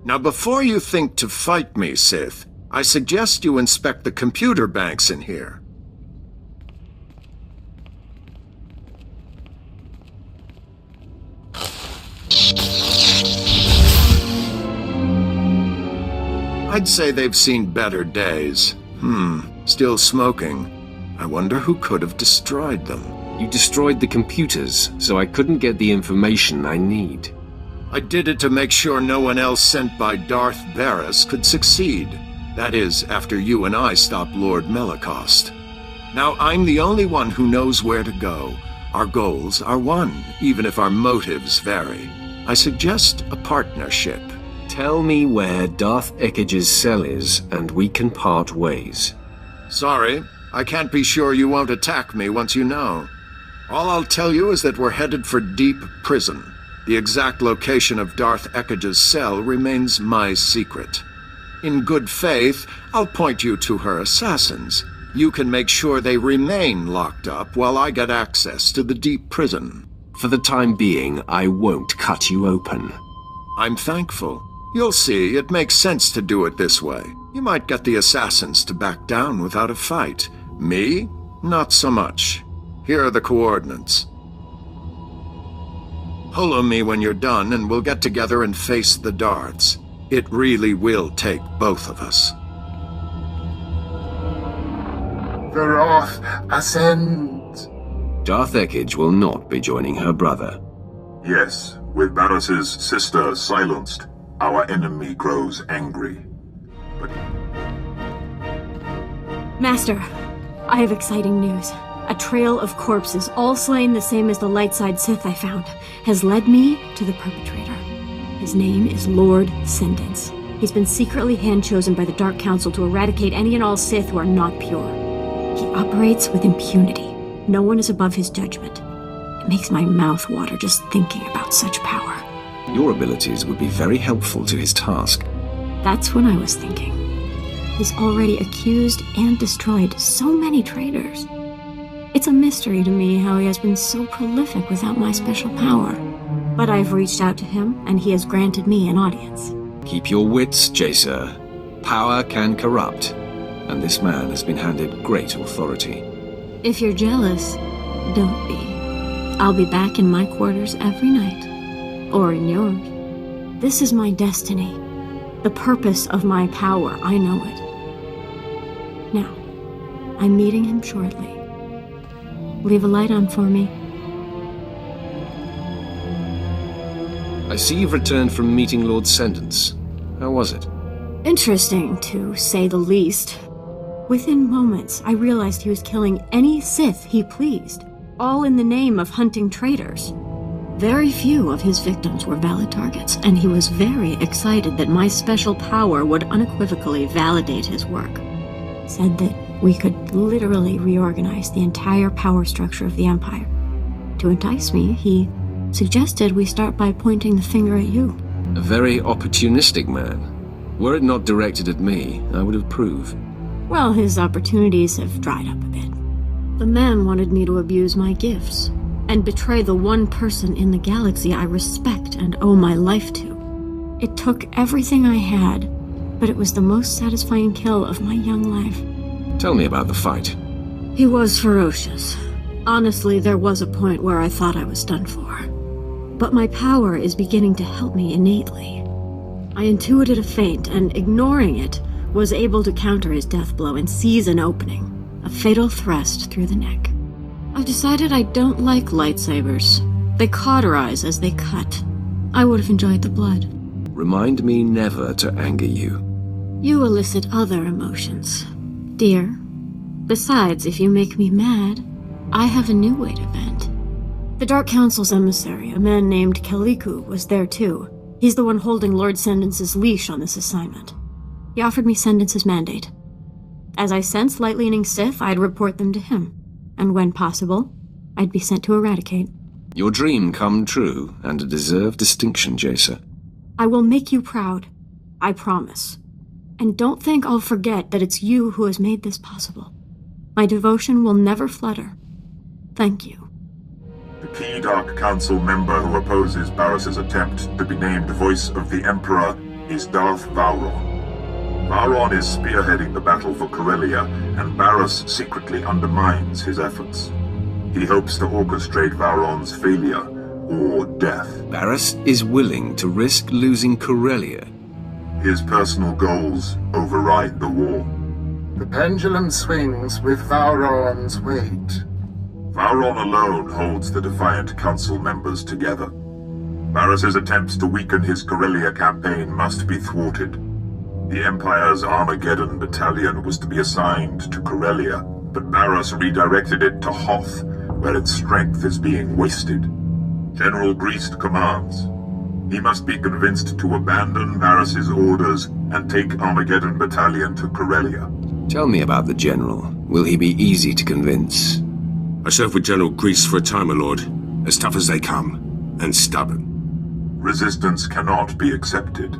Now, before you think to fight me, Sith, I suggest you inspect the computer banks in here. I'd say they've seen better days. Still smoking. I wonder who could have destroyed them. You destroyed the computers, so I couldn't get the information I need. I did it to make sure no one else sent by Darth Barris could succeed. That is, after you and I stopped Lord Melicost. Now, I'm the only one who knows where to go. Our goals are one, even if our motives vary. I suggest a partnership. Tell me where Darth Ekige's cell is, and we can part ways. Sorry, I can't be sure you won't attack me once you know. All I'll tell you is that we're headed for Deep Prison. The exact location of Darth Ekige's cell remains my secret. In good faith, I'll point you to her assassins. You can make sure they remain locked up while I get access to the Deep Prison. For the time being, I won't cut you open. I'm thankful. You'll see, it makes sense to do it this way. You might get the assassins to back down without a fight. Me? Not so much. Here are the coordinates. Holo me when you're done, and we'll get together and face the darts. It really will take both of us. The Wrath ascends. Darth Ekige will not be joining her brother. Yes, with Barris's sister silenced, our enemy grows angry. But... Master, I have exciting news. A trail of corpses, all slain the same as the light-side Sith I found, has led me to the perpetrator. His name is Lord Sentence. He's been secretly hand-chosen by the Dark Council to eradicate any and all Sith who are not pure. He operates with impunity. No one is above his judgment. It makes my mouth water just thinking about such power. Your abilities would be very helpful to his task. That's what I was thinking. He's already accused and destroyed so many traitors. It's a mystery to me how he has been so prolific without my special power. But I've reached out to him, and he has granted me an audience. Keep your wits, Jaesa. Power can corrupt, and this man has been handed great authority. If you're jealous, don't be. I'll be back in my quarters every night. Or in yours. This is my destiny. The purpose of my power, I know it. Now, I'm meeting him shortly. Leave a light on for me. I see you've returned from meeting Lord Sentence. How was it? Interesting, to say the least. Within moments, I realized he was killing any Sith he pleased, all in the name of hunting traitors. Very few of his victims were valid targets, and he was very excited that my special power would unequivocally validate his work. Said that we could literally reorganize the entire power structure of the Empire. To entice me, he suggested we start by pointing the finger at you. A very opportunistic man. Were it not directed at me, I would approve. Well, his opportunities have dried up a bit. The man wanted me to abuse my gifts, and betray the one person in the galaxy I respect and owe my life to. It took everything I had, but it was the most satisfying kill of my young life. Tell me about the fight. He was ferocious. Honestly, there was a point where I thought I was done for. But my power is beginning to help me innately. I intuited a feint, and ignoring it, was able to counter his death blow and seize an opening, a fatal thrust through the neck. I've decided I don't like lightsabers. They cauterize as they cut. I would have enjoyed the blood. Remind me never to anger you. You elicit other emotions, dear. Besides, if you make me mad, I have a new way to vent. The Dark Council's emissary, a man named Kaliku, was there too. He's the one holding Lord Sendence's leash on this assignment. He offered me Sendence's mandate. As I sensed light-leaning Sith, I'd report them to him. And when possible, I'd be sent to eradicate. Your dream come true, and a deserved distinction, Jaesa. I will make you proud. I promise. And don't think I'll forget that it's you who has made this possible. My devotion will never flutter. Thank you. The key Dark Council member who opposes Barris's attempt to be named Voice of the Emperor is Darth Vowron. Vowron is spearheading the battle for Corellia, and Barris secretly undermines his efforts. He hopes to orchestrate Vowron's failure or death. Barris is willing to risk losing Corellia. His personal goals override the war. The pendulum swings with Vowron's weight. Vowron alone holds the Defiant Council members together. Barris's attempts to weaken his Corellia campaign must be thwarted. The Empire's Armageddon battalion was to be assigned to Corellia, but Barris redirected it to Hoth, where its strength is being wasted. General Greast commands. He must be convinced to abandon Barris's orders and take Armageddon battalion to Corellia. Tell me about the General. Will he be easy to convince? I served with General Grease for a time, my lord. As tough as they come, and stubborn. Resistance cannot be accepted.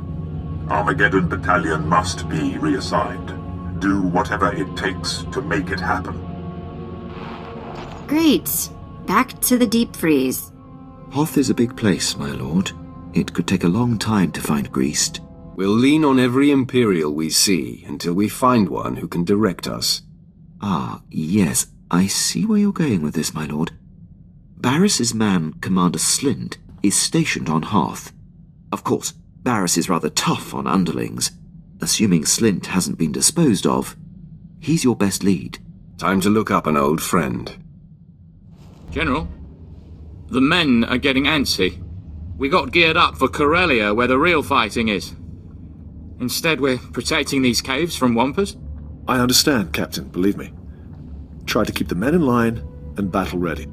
Armageddon battalion must be reassigned. Do whatever it takes to make it happen. Great. Back to the deep freeze. Hoth is a big place, my lord. It could take a long time to find Greast. We'll lean on every Imperial we see until we find one who can direct us. Ah, yes. I see where you're going with this, my lord. Barris's man, Commander Slint, is stationed on Hoth. Of course, Barris is rather tough on underlings. Assuming Slint hasn't been disposed of, he's your best lead. Time to look up an old friend. General, the men are getting antsy. We got geared up for Corellia, where the real fighting is. Instead, we're protecting these caves from Wampus. I understand, Captain, believe me. Try to keep the men in line and battle ready.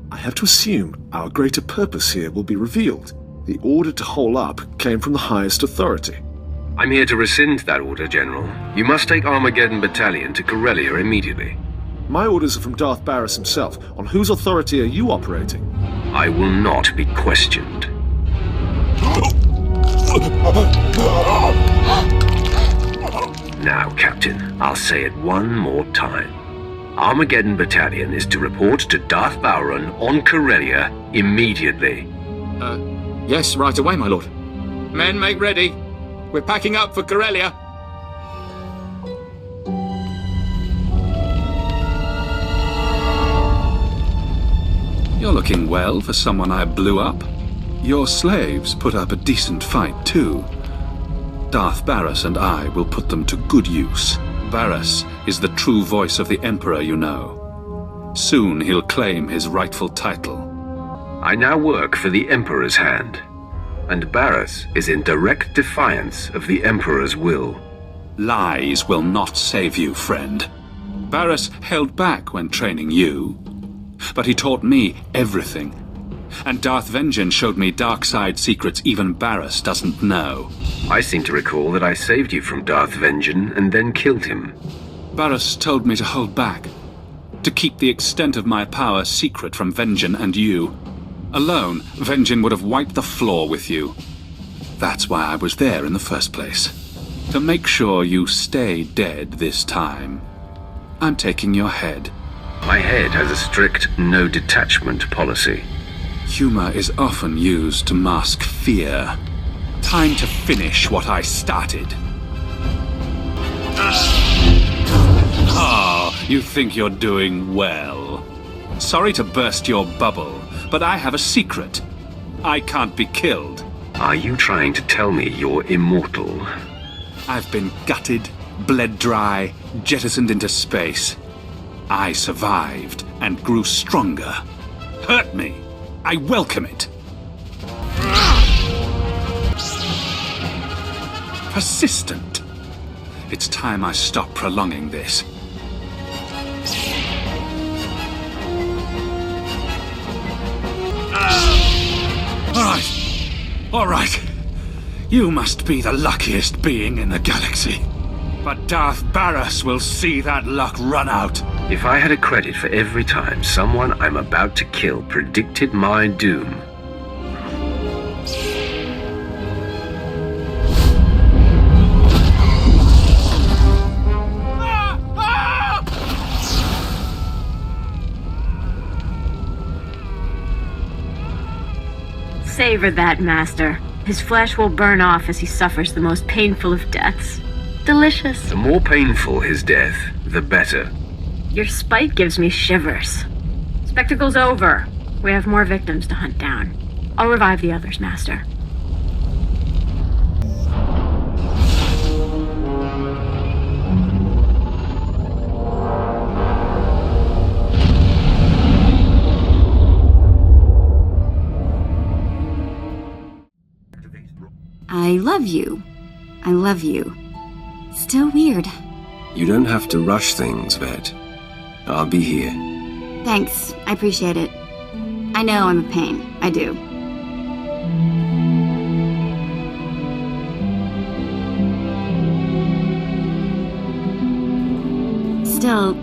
I have to assume our greater purpose here will be revealed. The order to hole up came from the highest authority. I'm here to rescind that order, General. You must take Armageddon Battalion to Corellia immediately. My orders are from Darth Barris himself. On whose authority are you operating? I will not be questioned. Now, Captain, I'll say it one more time. Armageddon Battalion is to report to Darth Vowron on Corellia immediately. Yes, right away, my lord. Men, make ready. We're packing up for Corellia. You're looking well for someone I blew up. Your slaves put up a decent fight, too. Darth Barris and I will put them to good use. Barris is the true voice of the Emperor, you know. Soon he'll claim his rightful title. I now work for the Emperor's hand, and Barris is in direct defiance of the Emperor's will. Lies will not save you, friend. Barris held back when training you, but he taught me everything. And Darth Vengeance showed me dark side secrets even Barris doesn't know. I seem to recall that I saved you from Darth Vengeance and then killed him. Barris told me to hold back, to keep the extent of my power secret from Vengeance and you. Alone, Vengeance would have wiped the floor with you. That's why I was there in the first place. To make sure you stay dead this time. I'm taking your head. My head has a strict no detachment policy. Humor is often used to mask fear. Time to finish what I started. Oh, you think you're doing well. Sorry to burst your bubble, but I have a secret. I can't be killed. Are you trying to tell me you're immortal? I've been gutted, bled dry, jettisoned into space. I survived and grew stronger. Hurt me. I welcome it. Persistent. It's time I stop prolonging this. All right. You must be the luckiest being in the galaxy. But Darth Barris will see that luck run out. If I had a credit for every time someone I'm about to kill predicted my doom. Savor that, Master. His flesh will burn off as he suffers the most painful of deaths. Delicious. The more painful his death, the better. Your spite gives me shivers. Spectacle's over. We have more victims to hunt down. I'll revive the others, Master. I love you. I love you. Still weird. You don't have to rush things, Vet. I'll be here. Thanks. I appreciate it. I know I'm a pain. I do. Still,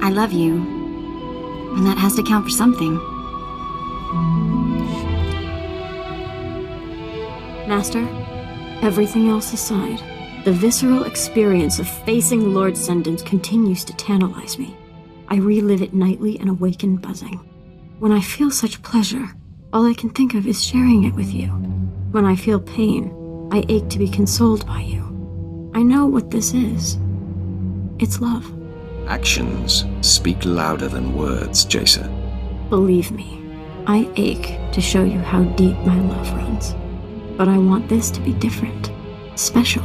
I love you. And that has to count for something. Master, everything else aside, the visceral experience of facing Lord Sendence continues to tantalize me. I relive it nightly and awaken buzzing. When I feel such pleasure, all I can think of is sharing it with you. When I feel pain, I ache to be consoled by you. I know what this is. It's love. Actions speak louder than words, Jaesa. Believe me, I ache to show you how deep my love runs. But I want this to be different. Special.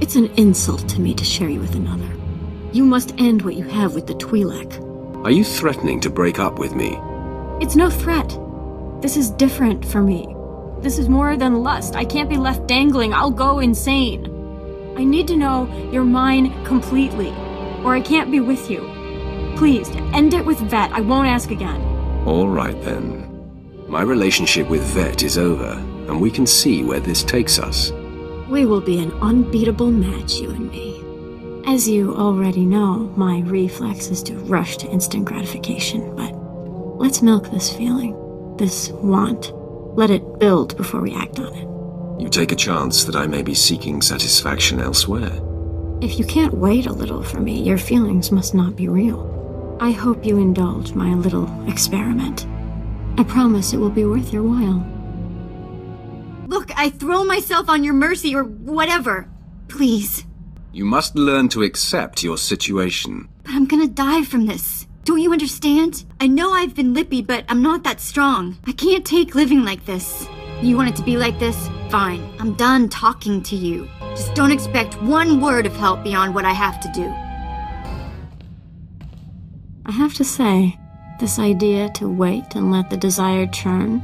It's an insult to me to share you with another. You must end what you have with the Twi'lek. Are you threatening to break up with me? It's no threat. This is different for me. This is more than lust. I can't be left dangling. I'll go insane. I need to know you're mine completely, or I can't be with you. Please, end it with Vet. I won't ask again. All right, then. My relationship with Vet is over, and we can see where this takes us. We will be an unbeatable match, you and me. As you already know, my reflex is to rush to instant gratification, but let's milk this feeling, this want. Let it build before we act on it. You take a chance that I may be seeking satisfaction elsewhere. If you can't wait a little for me, your feelings must not be real. I hope you indulge my little experiment. I promise it will be worth your while. Look, I throw myself on your mercy or whatever. Please. You must learn to accept your situation. But I'm gonna die from this. Don't you understand? I know I've been lippy, but I'm not that strong. I can't take living like this. You want it to be like this? Fine. I'm done talking to you. Just don't expect one word of help beyond what I have to do. I have to say, this idea to wait and let the desire churn,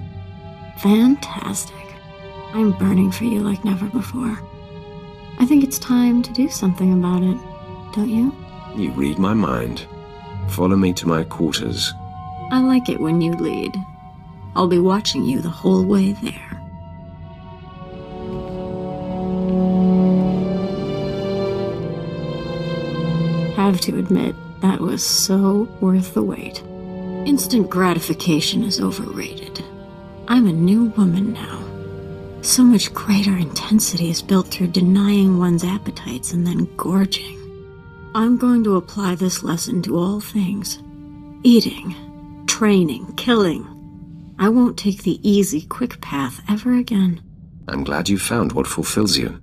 fantastic. I'm burning for you like never before. I think it's time to do something about it, don't you? You read my mind. Follow me to my quarters. I like it when you lead. I'll be watching you the whole way there. Have to admit, that was so worth the wait. Instant gratification is overrated. I'm a new woman now. So much greater intensity is built through denying one's appetites and then gorging. I'm going to apply this lesson to all things. Eating, training, killing. I won't take the easy, quick path ever again. I'm glad you found what fulfills you.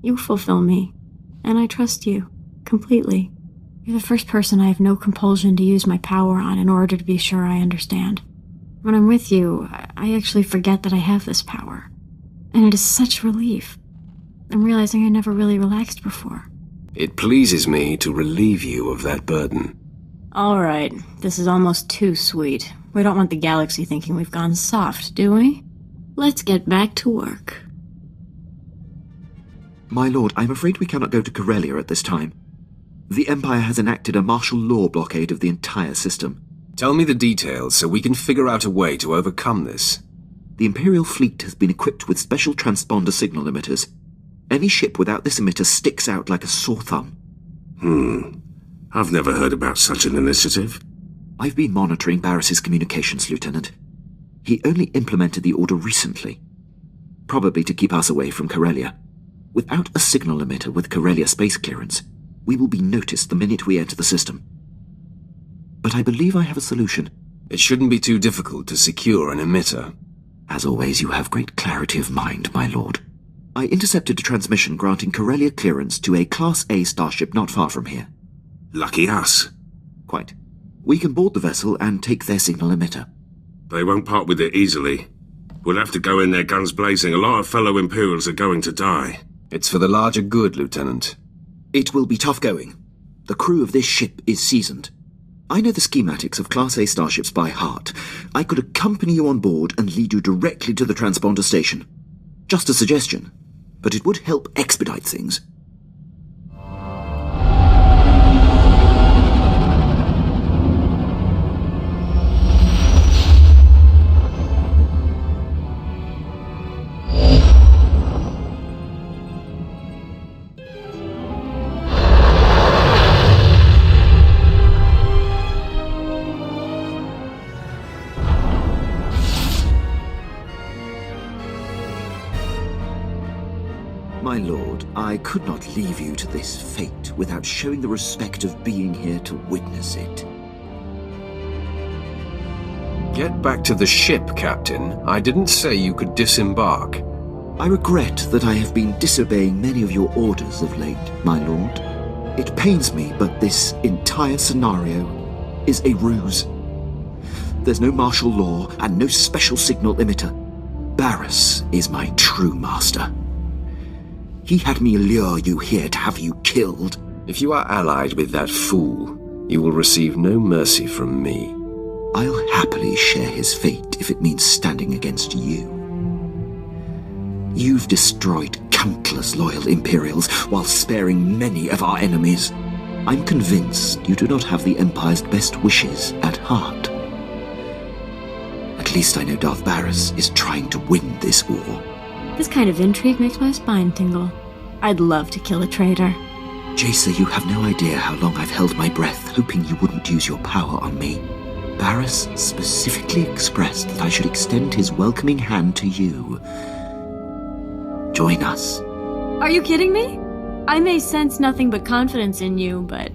You fulfill me, and I trust you, completely. You're the first person I have no compulsion to use my power on in order to be sure I understand. When I'm with you, I actually forget that I have this power. And it is such relief. I'm realizing I never really relaxed before. It pleases me to relieve you of that burden. All right, this is almost too sweet. We don't want the galaxy thinking we've gone soft, do we? Let's get back to work. My lord, I'm afraid we cannot go to Corellia at this time. The Empire has enacted a martial law blockade of the entire system. Tell me the details so we can figure out a way to overcome this. The Imperial fleet has been equipped with special transponder signal emitters. Any ship without this emitter sticks out like a sore thumb. I've never heard about such an initiative. I've been monitoring Barris's communications, Lieutenant. He only implemented the order recently. Probably to keep us away from Corellia. Without a signal emitter with Corellia space clearance, we will be noticed the minute we enter the system. But I believe I have a solution. It shouldn't be too difficult to secure an emitter. As always, you have great clarity of mind, my lord. I intercepted a transmission granting Corellia clearance to a Class A starship not far from here. Lucky us. Quite. We can board the vessel and take their signal emitter. They won't part with it easily. We'll have to go in there guns blazing. A lot of fellow Imperials are going to die. It's for the larger good, Lieutenant. It will be tough going. The crew of this ship is seasoned. I know the schematics of Class A starships by heart. I could accompany you on board and lead you directly to the transponder station. Just a suggestion, but it would help expedite things. My lord, I could not leave you to this fate without showing the respect of being here to witness it. Get back to the ship, Captain. I didn't say you could disembark. I regret that I have been disobeying many of your orders of late, my lord. It pains me, but this entire scenario is a ruse. There's no martial law and no special signal emitter. Barris is my true master. He had me lure you here to have you killed. If you are allied with that fool, you will receive no mercy from me. I'll happily share his fate if it means standing against you. You've destroyed countless loyal Imperials while sparing many of our enemies. I'm convinced you do not have the Empire's best wishes at heart. At least I know Darth Barris is trying to win this war. This kind of intrigue makes my spine tingle. I'd love to kill a traitor. Jaesa, you have no idea how long I've held my breath, hoping you wouldn't use your power on me. Barris specifically expressed that I should extend his welcoming hand to you. Join us. Are you kidding me? I may sense nothing but confidence in you, but...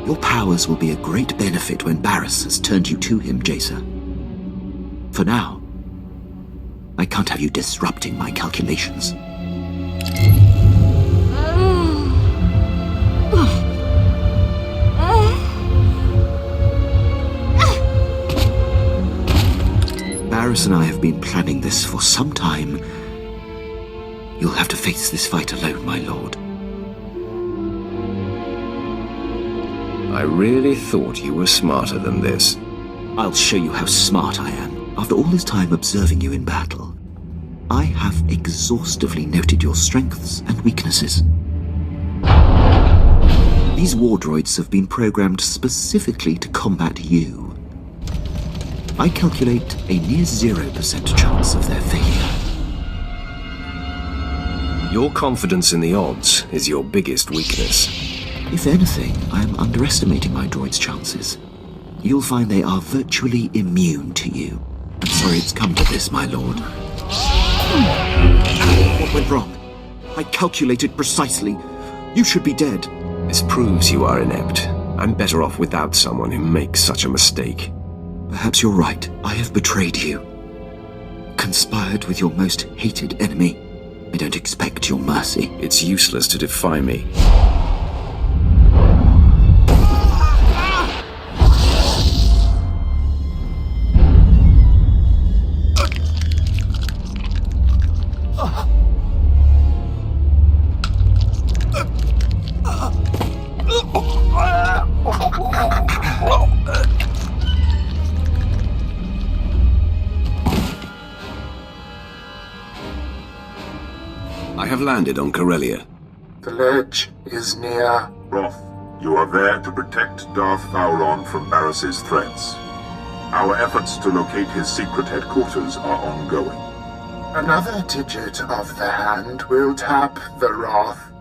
Your powers will be a great benefit when Barris has turned you to him, Jaesa. For now, I can't have you disrupting my calculations. Barris and I have been planning this for some time. You'll have to face this fight alone, my lord. I really thought you were smarter than this. I'll show you how smart I am. After all this time observing you in battle, I have exhaustively noted your strengths and weaknesses. These war droids have been programmed specifically to combat you. I calculate a near 0% chance of their failure. Your confidence in the odds is your biggest weakness. If anything, I am underestimating my droid's chances. You'll find they are virtually immune to you. I'm sorry it's come to this, my lord. What went wrong? I calculated precisely. You should be dead. This proves you are inept. I'm better off without someone who makes such a mistake. Perhaps you're right. I have betrayed you. Conspired with your most hated enemy. I don't expect your mercy. It's useless to defy me. I have landed on Corellia. The ledge is near. Roth, you are there to protect Darth Vowron from Barris's threats. Our efforts to locate his secret headquarters are ongoing. Another digit of the hand will tap the Roth.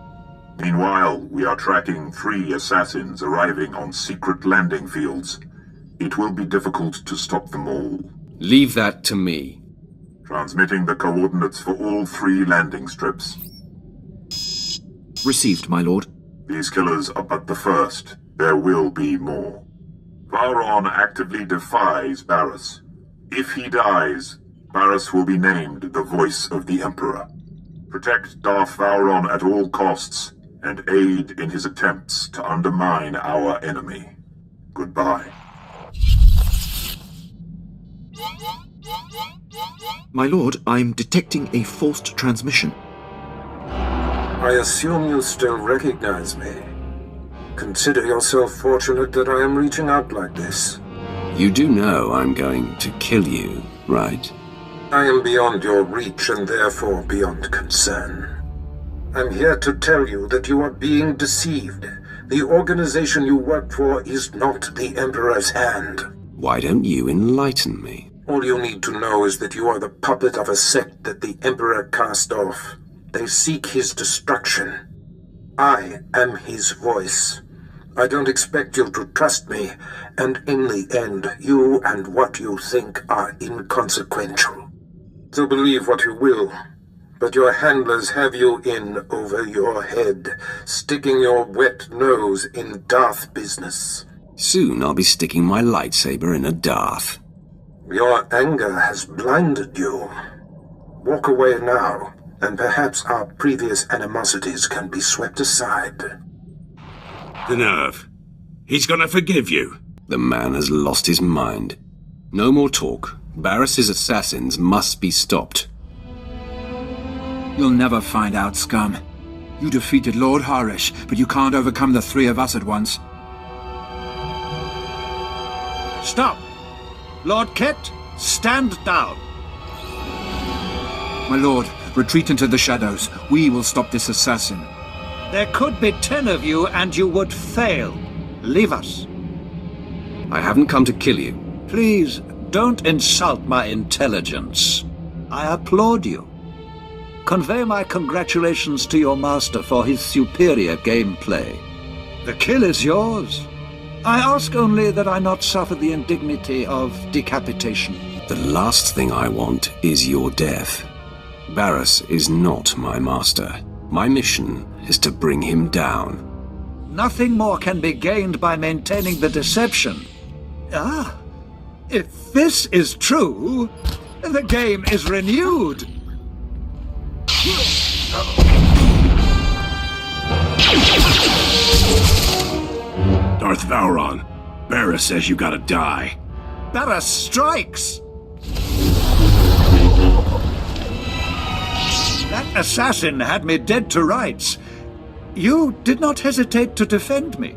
Meanwhile, we are tracking 3 assassins arriving on secret landing fields. It will be difficult to stop them all. Leave that to me. Transmitting the coordinates for all 3 landing strips. Received, my lord. These killers are but the first. There will be more. Vowron actively defies Barris. If he dies, Barris will be named the Voice of the Emperor. Protect Darth Vowron at all costs, and aid in his attempts to undermine our enemy. Goodbye. My lord, I'm detecting a forced transmission. I assume you still recognize me. Consider yourself fortunate that I am reaching out like this. You do know I'm going to kill you, right? I am beyond your reach and therefore beyond concern. I'm here to tell you that you are being deceived. The organization you work for is not the Emperor's hand. Why don't you enlighten me? All you need to know is that you are the puppet of a sect that the Emperor cast off. They seek his destruction. I am his voice. I don't expect you to trust me, and in the end, you and what you think are inconsequential. So believe what you will, but your handlers have you in over your head, sticking your wet nose in Darth business. Soon I'll be sticking my lightsaber in a Darth. Your anger has blinded you. Walk away now, and perhaps our previous animosities can be swept aside. The nerve. He's gonna forgive you. The man has lost his mind. No more talk. Barris's assassins must be stopped. You'll never find out, scum. You defeated Lord Harish, but you can't overcome the 3 of us at once. Stop! Lord Kett, stand down. My lord, retreat into the shadows. We will stop this assassin. There could be 10 of you, and you would fail. Leave us. I haven't come to kill you. Please, don't insult my intelligence. I applaud you. Convey my congratulations to your master for his superior gameplay. The kill is yours. I ask only that I not suffer the indignity of decapitation. The last thing I want is your death. Barris is not my master. My mission is to bring him down. Nothing more can be gained by maintaining the deception. Ah, if this is true, the game is renewed. Darth Vowron, Barris says you gotta die. Barris strikes! That assassin had me dead to rights. You did not hesitate to defend me.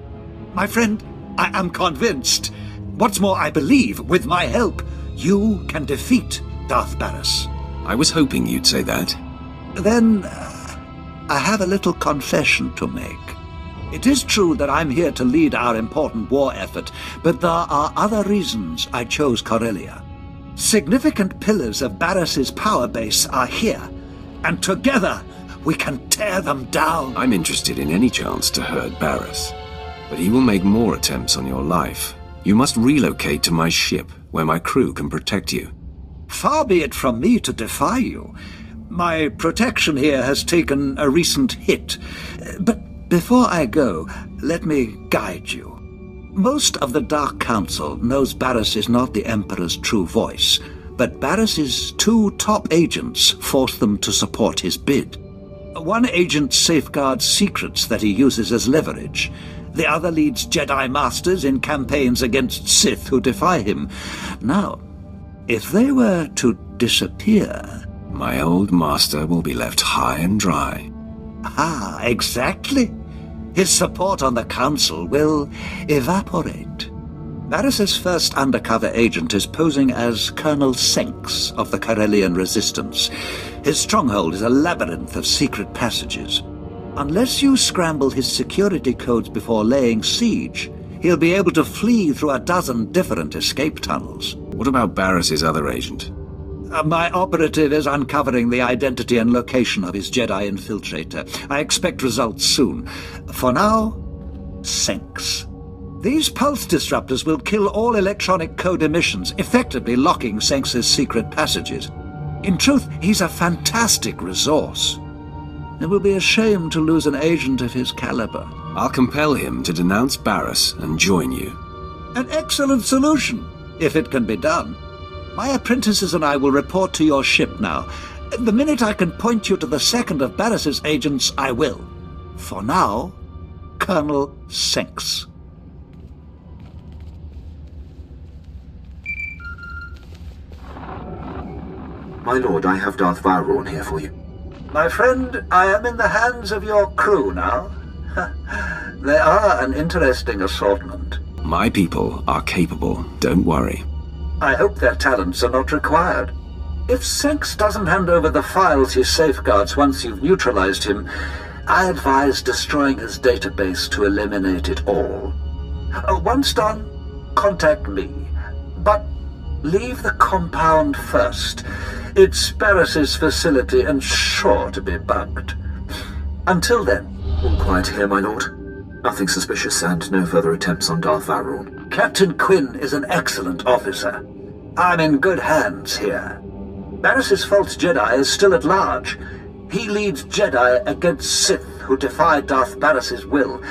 My friend, I am convinced. What's more, I believe, with my help, you can defeat Darth Barris. I was hoping you'd say that. Then, I have a little confession to make. It is true that I'm here to lead our important war effort, but there are other reasons I chose Corellia. Significant pillars of Barris's power base are here, and together we can tear them down. I'm interested in any chance to hurt Barris, but he will make more attempts on your life. You must relocate to my ship, where my crew can protect you. Far be it from me to defy you. My protection here has taken a recent hit, but before I go, let me guide you. Most of the Dark Council knows Barris is not the Emperor's true voice, but Barris's 2 top agents force them to support his bid. One agent safeguards secrets that he uses as leverage. The other leads Jedi Masters in campaigns against Sith who defy him. Now, if they were to disappear... My old master will be left high and dry. Ah, exactly. His support on the Council will evaporate. Barris's first undercover agent is posing as Colonel Senks of the Corellian Resistance. His stronghold is a labyrinth of secret passages. Unless you scramble his security codes before laying siege, he'll be able to flee through a dozen different escape tunnels. What about Barris's other agent? My operative is uncovering the identity and location of his Jedi infiltrator. I expect results soon. For now, Senks. These pulse disruptors will kill all electronic code emissions, effectively locking Senks's secret passages. In truth, he's a fantastic resource. It will be a shame to lose an agent of his caliber. I'll compel him to denounce Barris and join you. An excellent solution, if it can be done. My apprentices and I will report to your ship now. The minute I can point you to the second of Barris's agents, I will. For now, Colonel Senks. My lord, I have Darth Vowrawn here for you. My friend, I am in the hands of your crew now. They are an interesting assortment. My people are capable, don't worry. I hope their talents are not required. If Senks doesn't hand over the files he safeguards once you've neutralized him, I advise destroying his database to eliminate it all. Once done, contact me. But leave the compound first. It's Barris's facility and sure to be bugged. Until then... All quiet here, my lord. Nothing suspicious and no further attempts on Darth Vowrawn. Captain Quinn is an excellent officer. I'm in good hands here. Barris's false Jedi is still at large. He leads Jedi against Sith who defy Darth Barris's will.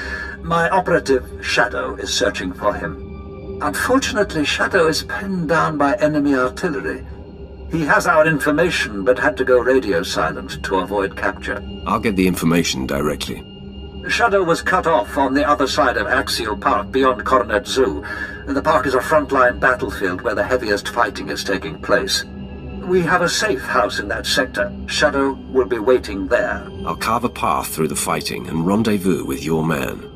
My operative, Shadow, is searching for him. Unfortunately, Shadow is pinned down by enemy artillery. He has our information, but had to go radio silent to avoid capture. I'll get the information directly. Shadow was cut off on the other side of Axial Park beyond Coronet Zoo. The park is a frontline battlefield where the heaviest fighting is taking place. We have a safe house in that sector. Shadow will be waiting there. I'll carve a path through the fighting and rendezvous with your man.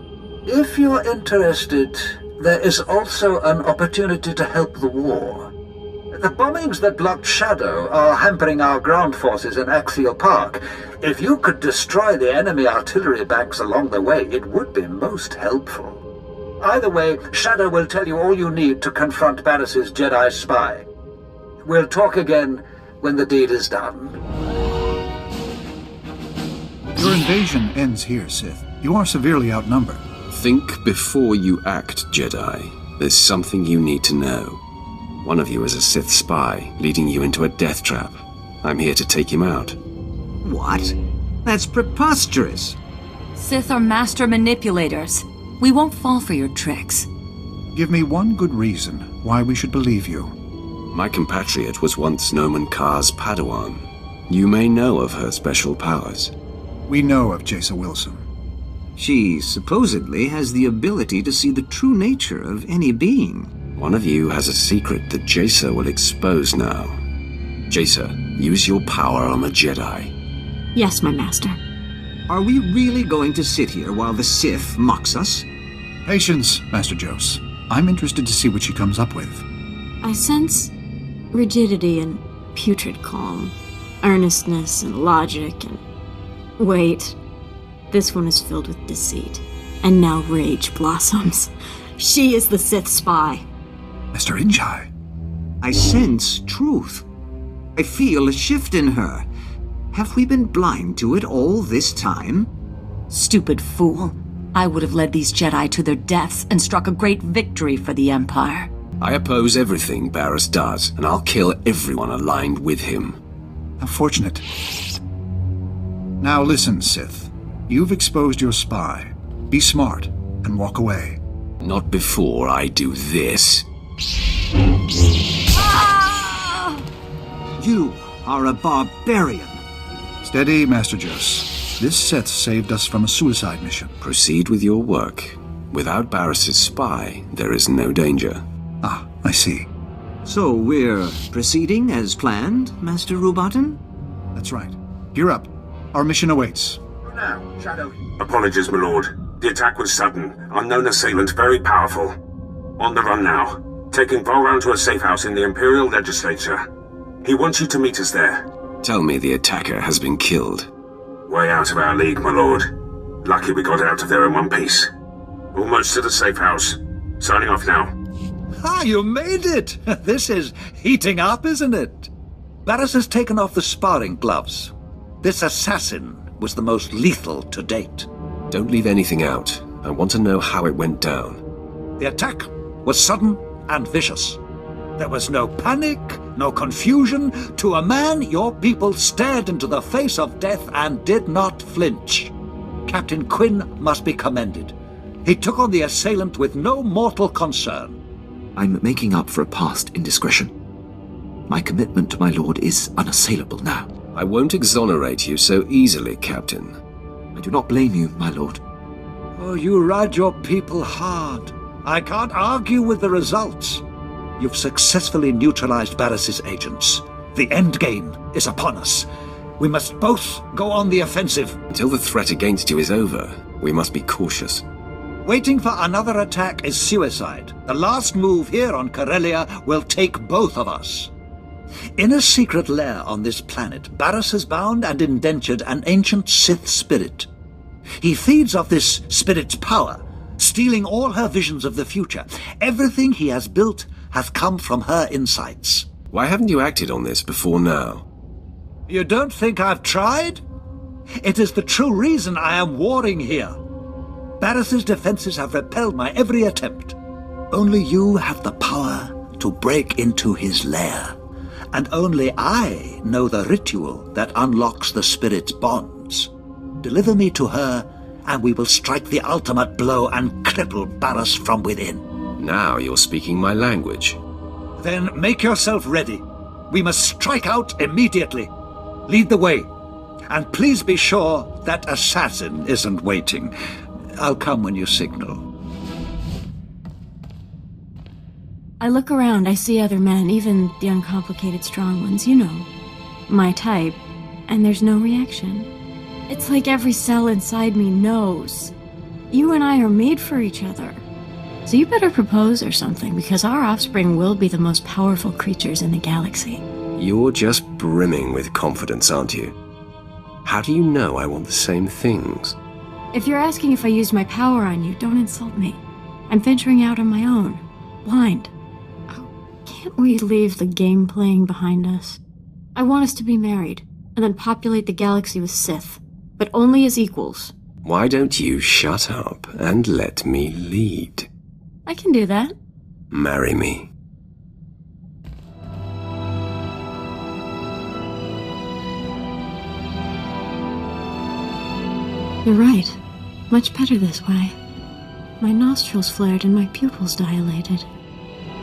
If you're interested, there is also an opportunity to help the war. The bombings that blocked Shadow are hampering our ground forces in Axial Park. If you could destroy the enemy artillery banks along the way, it would be most helpful. Either way, Shadow will tell you all you need to confront Barris's Jedi spy. We'll talk again when the deed is done. Your invasion ends here, Sith. You are severely outnumbered. Think before you act, Jedi. There's something you need to know. One of you is a Sith spy, leading you into a death trap. I'm here to take him out. What? That's preposterous. Sith are master manipulators. We won't fall for your tricks. Give me one good reason why we should believe you. My compatriot was once Nomen Karr's Padawan. You may know of her special powers. We know of Jaesa Willsaam. She supposedly has the ability to see the true nature of any being. One of you has a secret that Jaesa will expose now. Jaesa, use your power on the Jedi. Yes, my master. Are we really going to sit here while the Sith mocks us? Patience, Master Jose. I'm interested to see what she comes up with. I sense rigidity and putrid calm, earnestness and logic and... Wait, this one is filled with deceit. And now rage blossoms. She is the Sith spy. Mr. Injai. I sense truth. I feel a shift in her. Have we been blind to it all this time? Stupid fool. I would have led these Jedi to their deaths and struck a great victory for the Empire. I oppose everything Barriss does, and I'll kill everyone aligned with him. How fortunate. Now listen, Sith. You've exposed your spy. Be smart and walk away. Not before I do this. You are a barbarian. Steady, Master Jose. This Sith saved us from a suicide mission. Proceed with your work. Without Barriss's spy, there is no danger. Ah, I see. So we're proceeding as planned, Master Rubaten? That's right. Gear up. Our mission awaits. Now, Shadow. Apologies, my lord. The attack was sudden. Unknown assailant, very powerful. On the run now. Taking Vol round to a safe house in the Imperial Legislature. He wants you to meet us there. Tell me the attacker has been killed. Way out of our league, my lord. Lucky we got out of there in one piece. Almost to the safe house. Signing off now. Ah, you made it! This is heating up, isn't it? Barriss has taken off the sparring gloves. This assassin was the most lethal to date. Don't leave anything out. I want to know how it went down. The attack was sudden and vicious. There was no panic, no confusion. To a man, your people stared into the face of death and did not flinch. Captain Quinn must be commended. He took on the assailant with no mortal concern. I'm making up for a past indiscretion. My commitment to my lord is unassailable now. I won't exonerate you so easily, Captain. I do not blame you, my lord. Oh, you ride your people hard. I can't argue with the results. You've successfully neutralized Barriss's agents. The end game is upon us. We must both go on the offensive. Until the threat against you is over, we must be cautious. Waiting for another attack is suicide. The last move here on Corellia will take both of us. In a secret lair on this planet, Barriss has bound and indentured an ancient Sith spirit. He feeds off this spirit's power, stealing all her visions of the future. Everything he has built has come from her insights. Why haven't you acted on this before now? You don't think I've tried? It is the true reason I am warring here. Barriss's defenses have repelled my every attempt. Only you have the power to break into his lair. And only I know the ritual that unlocks the spirit's bonds. Deliver me to her, and we will strike the ultimate blow and cripple Barriss from within. Now you're speaking my language. Then make yourself ready. We must strike out immediately. Lead the way. And please be sure that assassin isn't waiting. I'll come when you signal. I look around, I see other men, even the uncomplicated strong ones, you know. My type. And there's no reaction. It's like every cell inside me knows. You and I are made for each other. So you better propose or something, because our offspring will be the most powerful creatures in the galaxy. You're just brimming with confidence, aren't you? How do you know I want the same things? If you're asking if I used my power on you, don't insult me. I'm venturing out on my own. Blind. Can't we leave the game playing behind us? I want us to be married, and then populate the galaxy with Sith, but only as equals. Why don't you shut up and let me lead? I can do that. Marry me. You're right. Much better this way. My nostrils flared and my pupils dilated.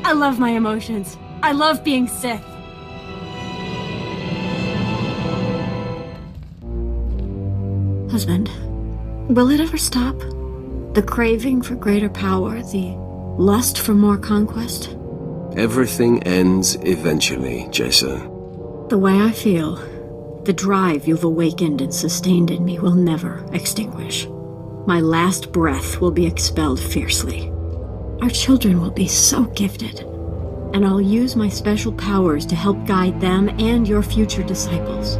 I love my emotions. I love being Sith. Husband, will it ever stop? The craving for greater power, the lust for more conquest? Everything ends eventually, Jaesa. The way I feel, the drive you've awakened and sustained in me will never extinguish. My last breath will be expelled fiercely. Our children will be so gifted, and I'll use my special powers to help guide them and your future disciples.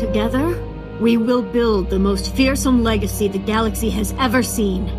Together, we will build the most fearsome legacy the galaxy has ever seen.